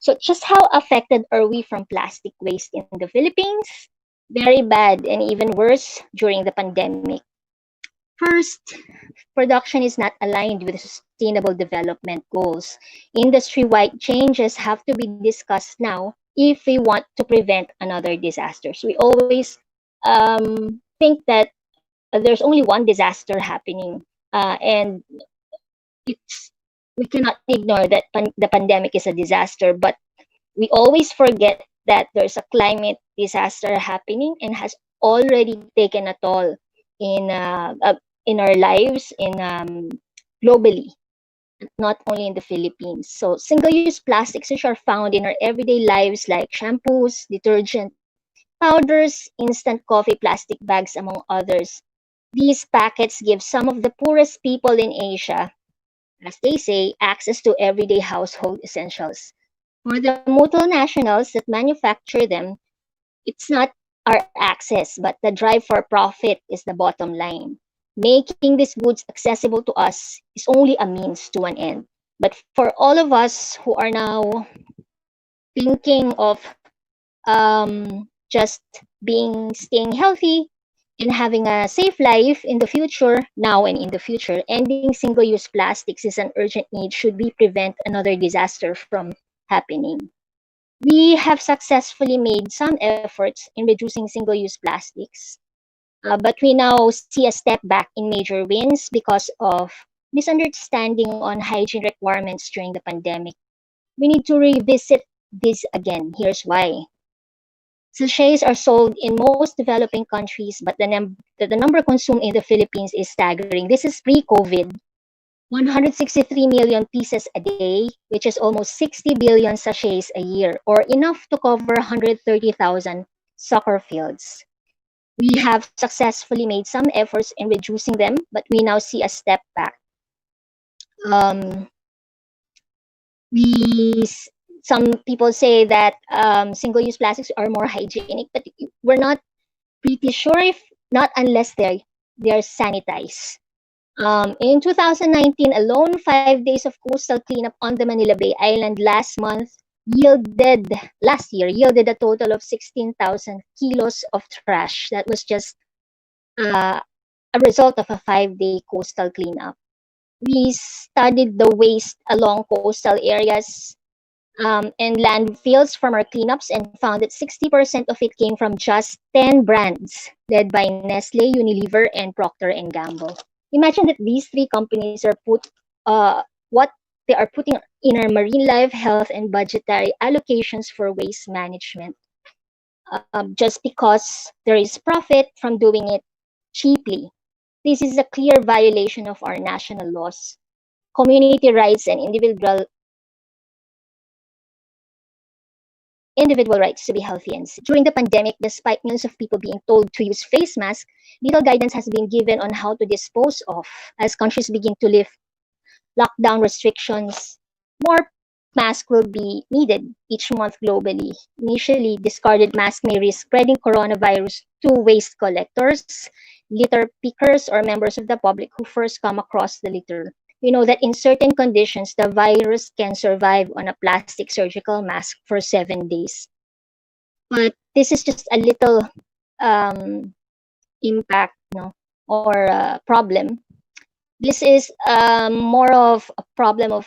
So just how affected are we from plastic waste in the Philippines? Very bad, and even worse during the pandemic. First, production is not aligned with sustainable development goals. Industry-wide changes have to be discussed now if we want to prevent another disaster. So we always think that there's only one disaster happening, and we cannot ignore that the pandemic is a disaster, but we always forget that there's a climate disaster happening and has already taken a toll in our lives globally, not only in the Philippines. So single-use plastics, which are found in our everyday lives like shampoos, detergent, powders, instant coffee, plastic bags, among others. These packets give some of the poorest people in Asia as they say, access to everyday household essentials. For the multinationals that manufacture them, it's not our access, but the drive for profit is the bottom line. Making these goods accessible to us is only a means to an end. But for all of us who are now thinking of just staying healthy and having a safe life in the future, now and in the future, ending single-use plastics is an urgent need should we prevent another disaster from happening. We have successfully made some efforts in reducing single-use plastics, but we now see a step back in major wins because of misunderstanding on hygiene requirements during the pandemic. We need to revisit this again. Here's why. Sachets are sold in most developing countries, but the number consumed in the Philippines is staggering. This is pre-COVID. 163 million pieces a day, which is almost 60 billion sachets a year, or enough to cover 130,000 soccer fields. We have successfully made some efforts in reducing them, but we now see a step back. Some people say that single-use plastics are more hygienic, but we're not pretty sure if not unless they're sanitized. In 2019 alone, 5 days of coastal cleanup on the Manila Bay Island last year yielded a total of 16,000 kilos of trash. That was just a result of a 5-day coastal cleanup. We studied the waste along coastal areas and landfills from our cleanups and found that 60% of it came from just 10 brands, led by Nestle, Unilever, and Procter & Gamble. Imagine that these three companies are what they are putting in our marine life, health, and budgetary allocations for waste management, just because there is profit from doing it cheaply. This is a clear violation of our national laws, community rights, and individual rights to be healthy and safe. During the pandemic, despite millions of people being told to use face masks, little guidance has been given on how to dispose of. As countries begin to lift lockdown restrictions, more masks will be needed each month globally. Initially, discarded masks may risk spreading coronavirus to waste collectors, litter pickers, or members of the public who first come across the litter. We know that in certain conditions, the virus can survive on a plastic surgical mask for 7 days. But this is just a little impact, or problem. This is more of a problem of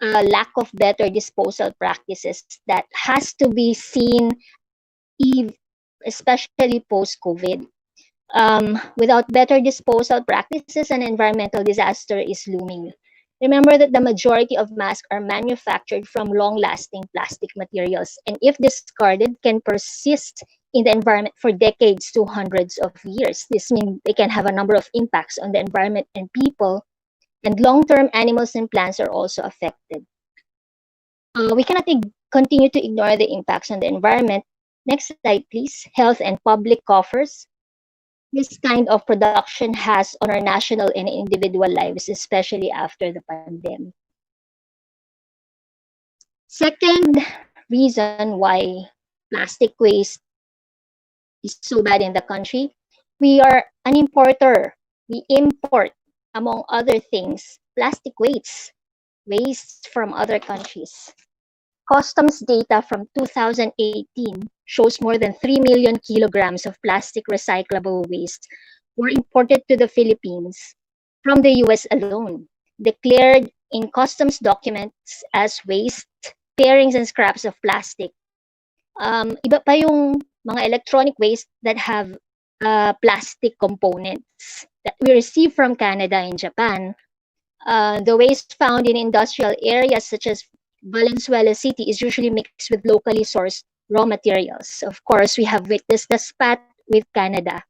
lack of better disposal practices that has to be seen, especially post-COVID. Without better disposal practices, an environmental disaster is looming. Remember that the majority of masks are manufactured from long-lasting plastic materials, and if discarded, can persist in the environment for decades to hundreds of years. This means they can have a number of impacts on the environment and people, and long-term animals and plants are also affected. We cannot continue to ignore the impacts on the environment. Next slide, please. Health and public coffers. This kind of production has on our national and individual lives, especially after the pandemic. Second reason why plastic waste is so bad in the country, we are an importer. We import, among other things, plastic waste from other countries. Customs data from 2018 shows more than 3 million kilograms of plastic recyclable waste were imported to the Philippines from the US alone, declared in customs documents as waste, pairings, and scraps of plastic. Iba pa yung mga electronic waste that have plastic components that we receive from Canada and Japan. The waste found in industrial areas such as Valenzuela City is usually mixed with locally sourced raw materials. Of course, we have witnessed the spat with Canada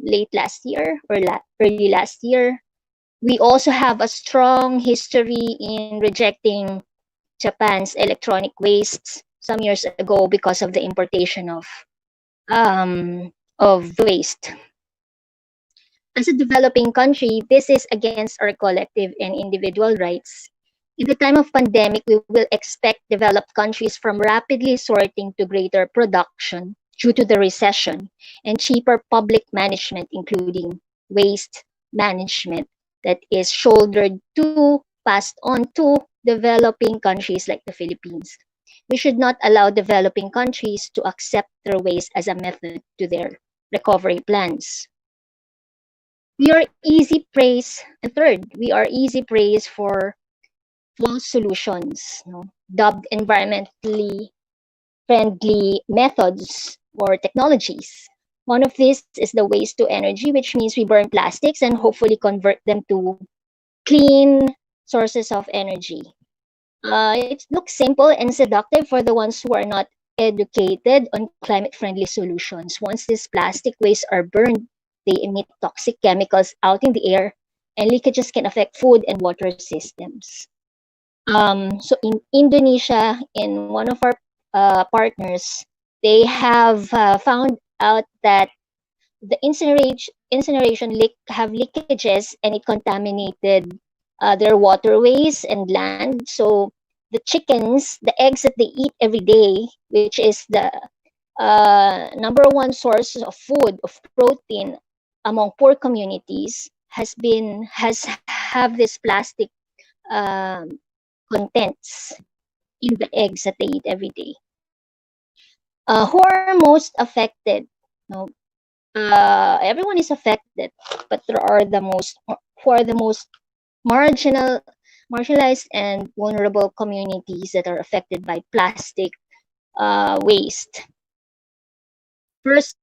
late last year or early last year. We also have a strong history in rejecting Japan's electronic wastes some years ago because of the importation of waste. As a developing country, this is against our collective and individual rights. In the time of pandemic, we will expect developed countries from rapidly sorting to greater production due to the recession and cheaper public management, including waste management that is shouldered to, passed on to developing countries like the Philippines. We should not allow developing countries to accept their waste as a method to their recovery plans. We are easy praise, and third, we are easy praise for false solutions, dubbed environmentally friendly methods or technologies. One of these is the waste to energy, which means we burn plastics and hopefully convert them to clean sources of energy. It looks simple and seductive for the ones who are not educated on climate-friendly solutions. Once these plastic wastes are burned, they emit toxic chemicals out in the air, and leakages can affect food and water systems. So in Indonesia, in one of our partners, they have found out that the incineration have leakages, and it contaminated their waterways and land. So the chickens, the eggs that they eat every day, which is the number one source of food of protein among poor communities, has have this plastic um, contents in the eggs that they eat every day. Who are most affected? No, everyone is affected, but there are the most who are the most marginal, marginalized and vulnerable communities that are affected by plastic waste. First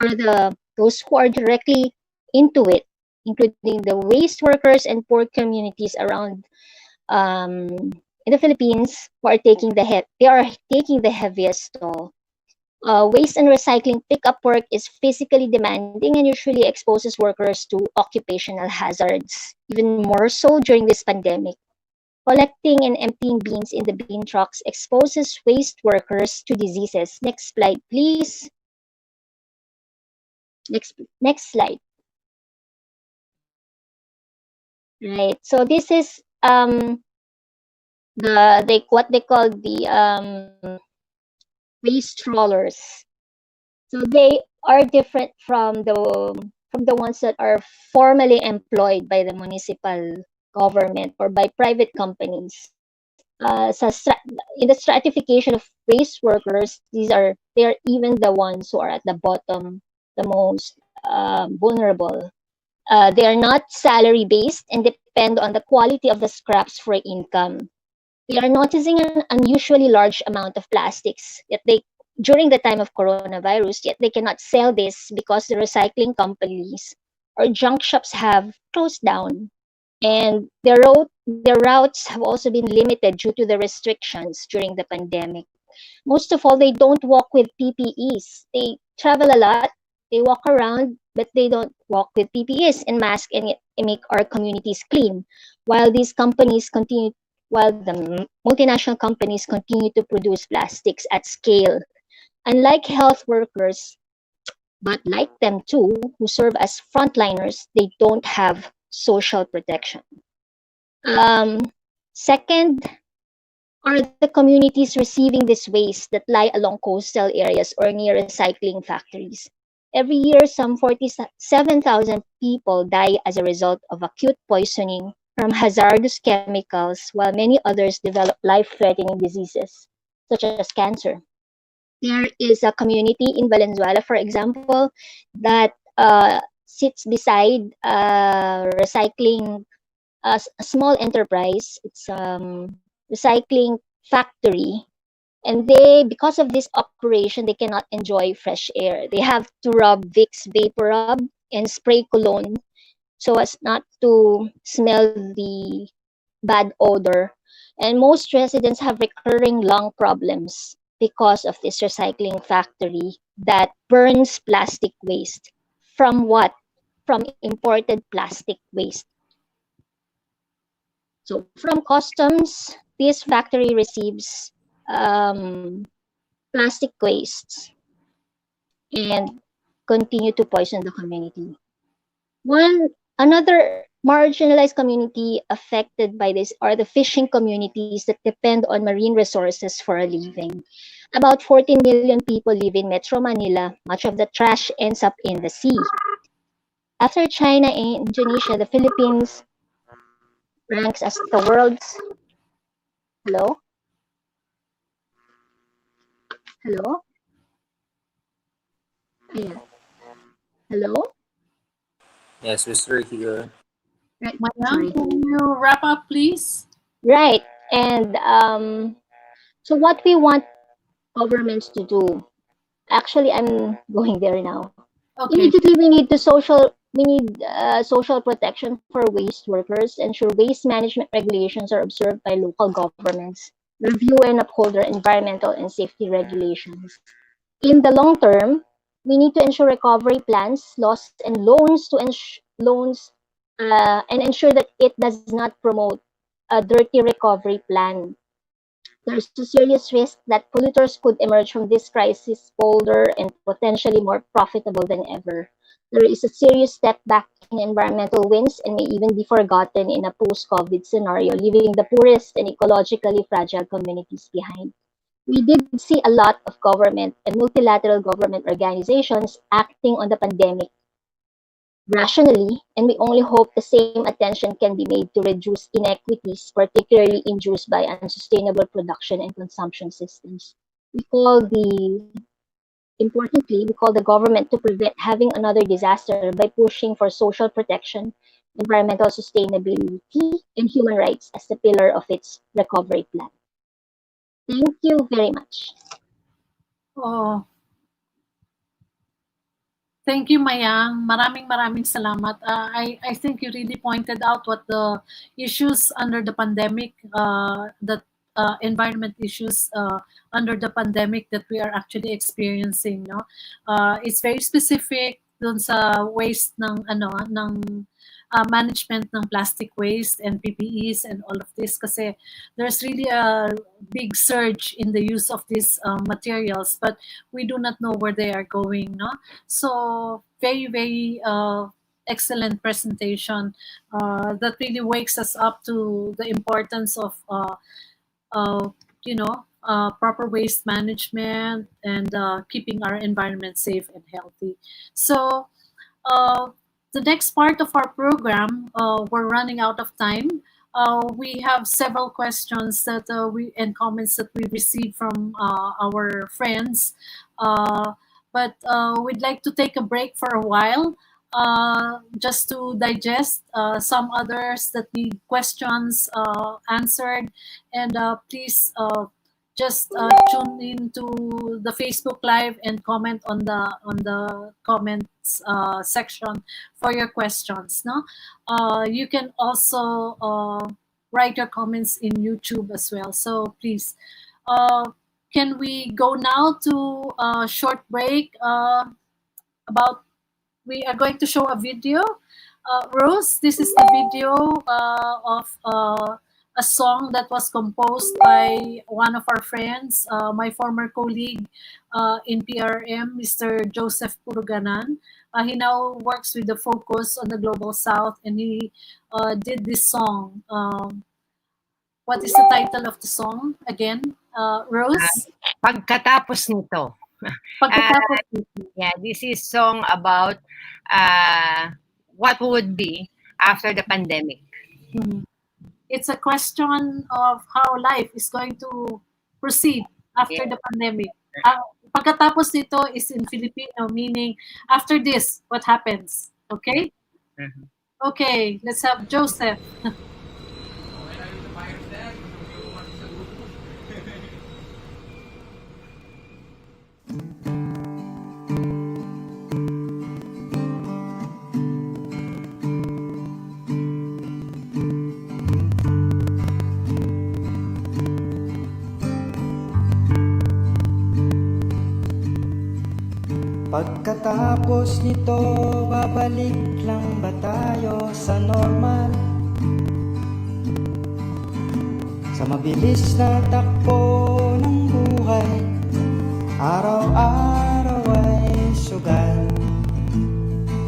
are those who are directly into it, including the waste workers and poor communities around in the Philippines who are they are taking the heaviest toll. Waste and recycling pickup work is physically demanding and usually exposes workers to occupational hazards, even more so during this pandemic. Collecting and emptying beans in the bean trucks exposes waste workers to diseases. Next slide, please. Next slide. Right. So this is what they call the waste trawlers. So they are different from the ones that are formally employed by the municipal government or by private companies. In the stratification of waste workers, they are even the ones who are at the bottom, the most vulnerable. They are not salary based and depend on the quality of the scraps for income. They are noticing an unusually large amount of plastics, yet they during the time of coronavirus, yet they cannot sell this because the recycling companies or junk shops have closed down. And their routes have also been limited due to the restrictions during the pandemic. Most of all, they don't walk with PPEs. They travel a lot, they walk around, but they don't walk with PPEs and masks and make our communities clean. While these companies continue, while the multinational companies continue to produce plastics at scale. Unlike health workers, but like them too, who serve as frontliners, they don't have social protection. Um, Second, are the communities receiving this waste that lie along coastal areas or near recycling factories. Every year, some 47,000 people die as a result of acute poisoning from hazardous chemicals, while many others develop life-threatening diseases, such as cancer. There is a community in Valenzuela, for example, that sits beside recycling a small enterprise. It's recycling factory, and because of this operation, they cannot enjoy fresh air. They have to rub Vicks Vapor Rub and spray cologne so as not to smell the bad odor. And most residents have recurring lung problems because of this recycling factory that burns plastic waste. From what? From imported plastic waste. So from customs, this factory receives plastic wastes and continue to poison the community. Another marginalized community affected by this are the fishing communities that depend on marine resources for a living. About 14 million people live in Metro Manila. Much of the trash ends up in the sea. After China and Indonesia, the Philippines ranks as the world's hello? Hello? Ayan. Hello? Yes, we're still here. Right. Mayang, Sorry. can you wrap up, please? Right. And so what we want governments to do, actually I'm going there now. Okay. Immediately we need social protection for waste workers, ensure waste management regulations are observed by local governments, review and uphold their environmental and safety regulations. In the long term, we need to ensure recovery plans, laws, and and ensure that it does not promote a dirty recovery plan. There's a serious risk that polluters could emerge from this crisis bolder and potentially more profitable than ever. There is a serious step back in environmental wins and may even be forgotten in a post-COVID scenario, leaving the poorest and ecologically fragile communities behind. We did see a lot of government and multilateral government organizations acting on the pandemic rationally, and we only hope the same attention can be made to reduce inequities, particularly induced by unsustainable production and consumption systems. We call the Importantly, we call the government to prevent having another disaster by pushing for social protection, environmental sustainability, and human rights as the pillar of its recovery plan. Thank you very much. Oh, thank you, Mayang. Maraming salamat. I think you really pointed out what the issues under the pandemic, environment issues under the pandemic that we are actually experiencing. No, it's very specific dun sa waste ng management ng plastic waste and PPEs and all of this kasi there's really a big surge in the use of these materials, but we do not know where they are going. No, so very excellent presentation that really wakes us up to the importance of proper waste management and keeping our environment safe and healthy. So the next part of our program, we're running out of time. We have several questions that and comments that we received from our friends, but we'd like to take a break for a while just to digest some others that need questions answered, and please just tune in to the Facebook Live and comment on the comments section for your questions. No, you can also write your comments in YouTube as well. So please, can we go now to a short break? We are going to show a video. Rose, this is the video of a song that was composed by one of our friends, my former colleague in PRM, Mr. Joseph Puruganan. He now works with the focus on the Global South, and he did this song. What is the title of the song again, Rose? Pagkatapos nito. Pagkatapos nito. Yeah, this is song about what would be after the pandemic. It's a question of how life is going to proceed after the pandemic. Pagkatapos nito is in Filipino, meaning after this, what happens? Okay? Okay, let's have Joseph. Pagkatapos nito, babalik lang ba tayo sa normal? Sa mabilis na takbo ng buhay, araw-araw ay sugal.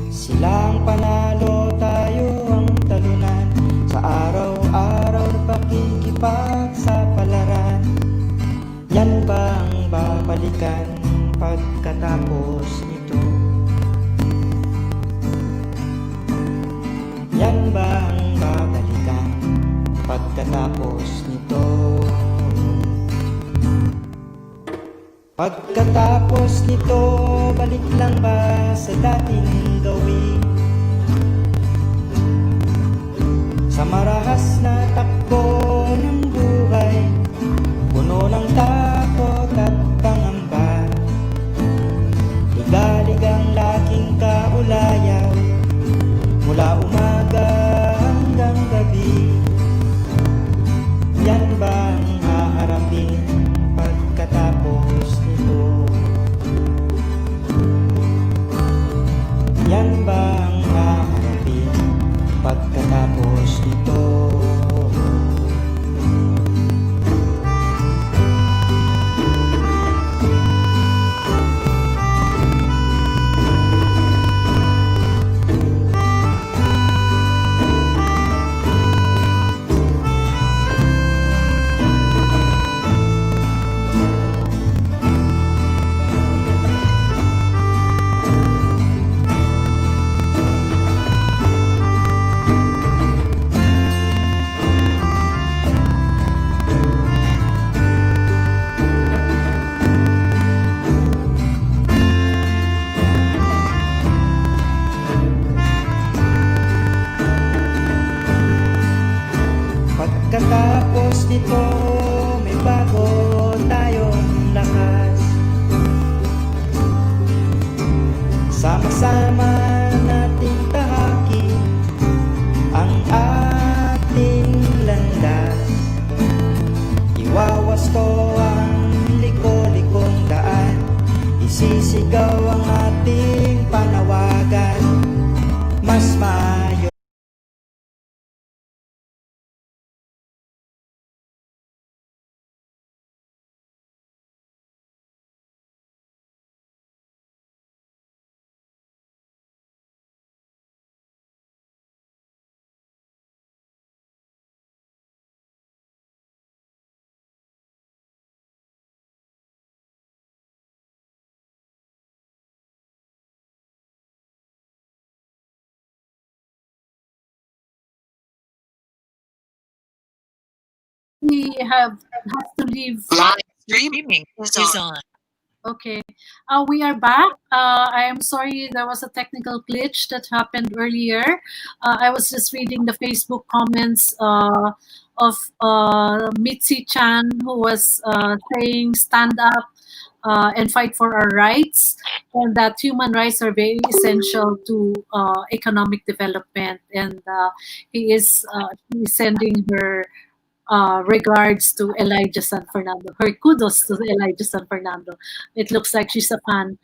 Silang panalo babalikan pagkatapos nito? Yan ba ang babalikan pagkatapos nito? Pagkatapos nito, balik lang ba sa dating gawin? Sa marahas na takbo ng buhay, puno ng takot at pangamba, ligalig ang laking kaulayan, mula umaga hanggang gabi. Yan ba ang haharapin pagkatapos nito? Yan ba ang haharapin pagkatapos nito? Pagkatapos nito, may bago tayong lakas. Sama-sama nating tahakin ang ating landas. Iwawasto ang liko-likong daan, isisigaw ang ating panawagan. Mas maayos We have to leave. Live streaming is on. Okay, we are back. I am sorry there was a technical glitch that happened earlier. I was just reading the Facebook comments of Mitzi Chan, who was saying stand up and fight for our rights, and that human rights are very essential to economic development. And he is sending her regards to Elijah San Fernando. Her kudos to Elijah San Fernando. It looks like she's a fan.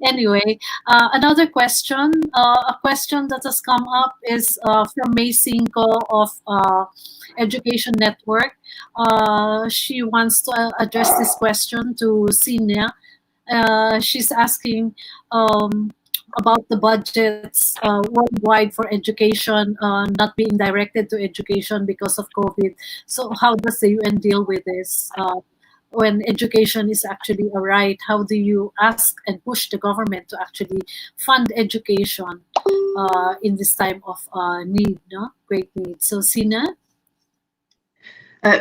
Anyway, another question. A question that has come up is from May Cinco of Education Network. She wants to address this question to Signe. She's asking about the budgets worldwide for education not being directed to education because of COVID. So how does the UN deal with this? When education is actually a right, how do you ask and push the government to actually fund education in this time of need, no? Great need. So Signe?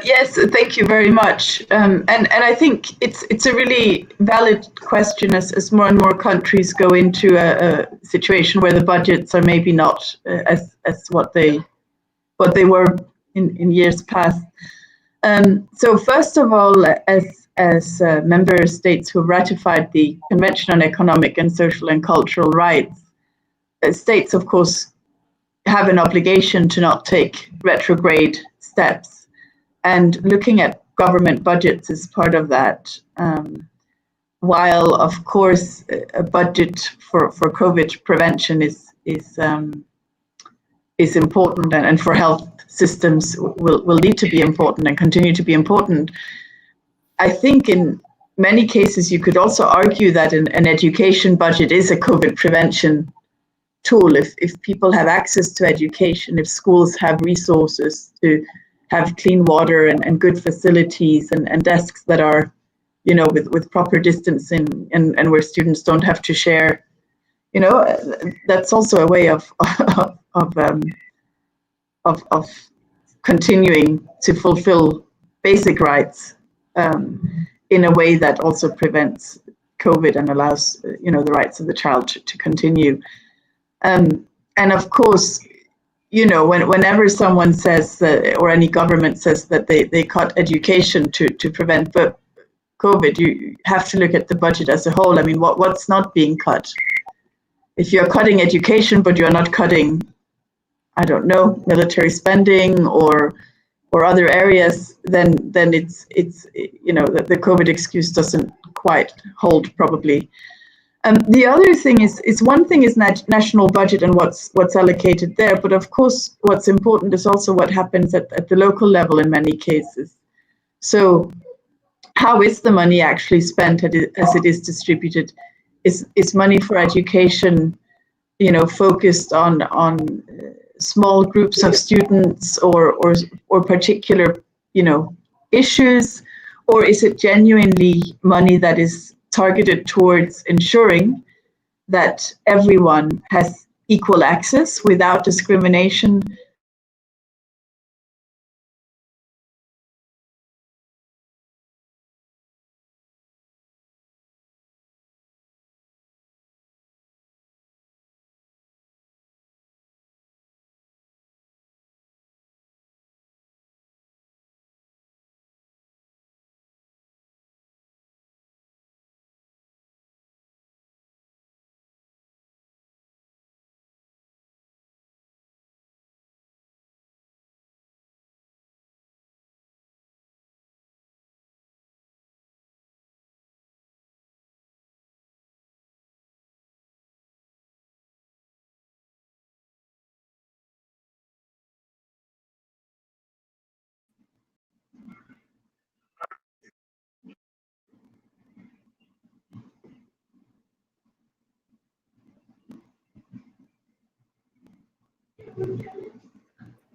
Yes, thank you very much. And I think it's a really valid question as more and more countries go into a situation where the budgets are maybe not as what they were in years past. So first of all, as member states who ratified the Convention on Economic and Social and Cultural Rights, states of course have an obligation to not take retrograde steps. And looking at government budgets is part of that. While, of course, a budget for COVID prevention is important, and for health systems will need to be important and continue to be important. I think in many cases you could also argue that an education budget is a COVID prevention tool. If people have access to education, if schools have resources to have clean water and good facilities and desks that are with proper distancing and where students don't have to share. That's also a way of continuing to fulfill basic rights in a way that also prevents COVID and allows the rights of the child to continue. And of course, whenever someone says or any government says that they cut education to prevent COVID, you have to look at the budget as a whole. I mean, what's not being cut? If you're cutting education, but you're not cutting, I don't know, military spending or other areas, then it's the COVID excuse doesn't quite hold probably. The other thing is one thing is national budget and what's allocated there, but of course what's important is also what happens at the local level in many cases. So how is the money actually spent as it is distributed? Is money for education, focused on small groups of students or particular, issues, or is it genuinely money that is targeted towards ensuring that everyone has equal access without discrimination?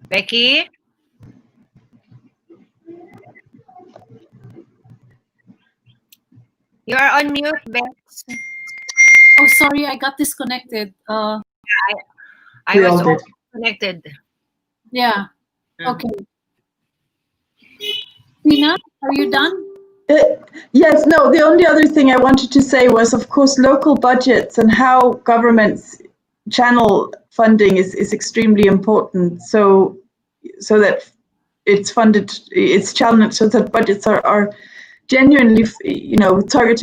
Beckie? You are on mute, Bex. Oh, sorry, I got disconnected. I was also connected. Yeah. Okay. Tina, are you done? Yes, no, the only other thing I wanted to say was, of course, local budgets and how governments channel funding is extremely important. So that it's funded, it's challenged, so that budgets are genuinely, targeted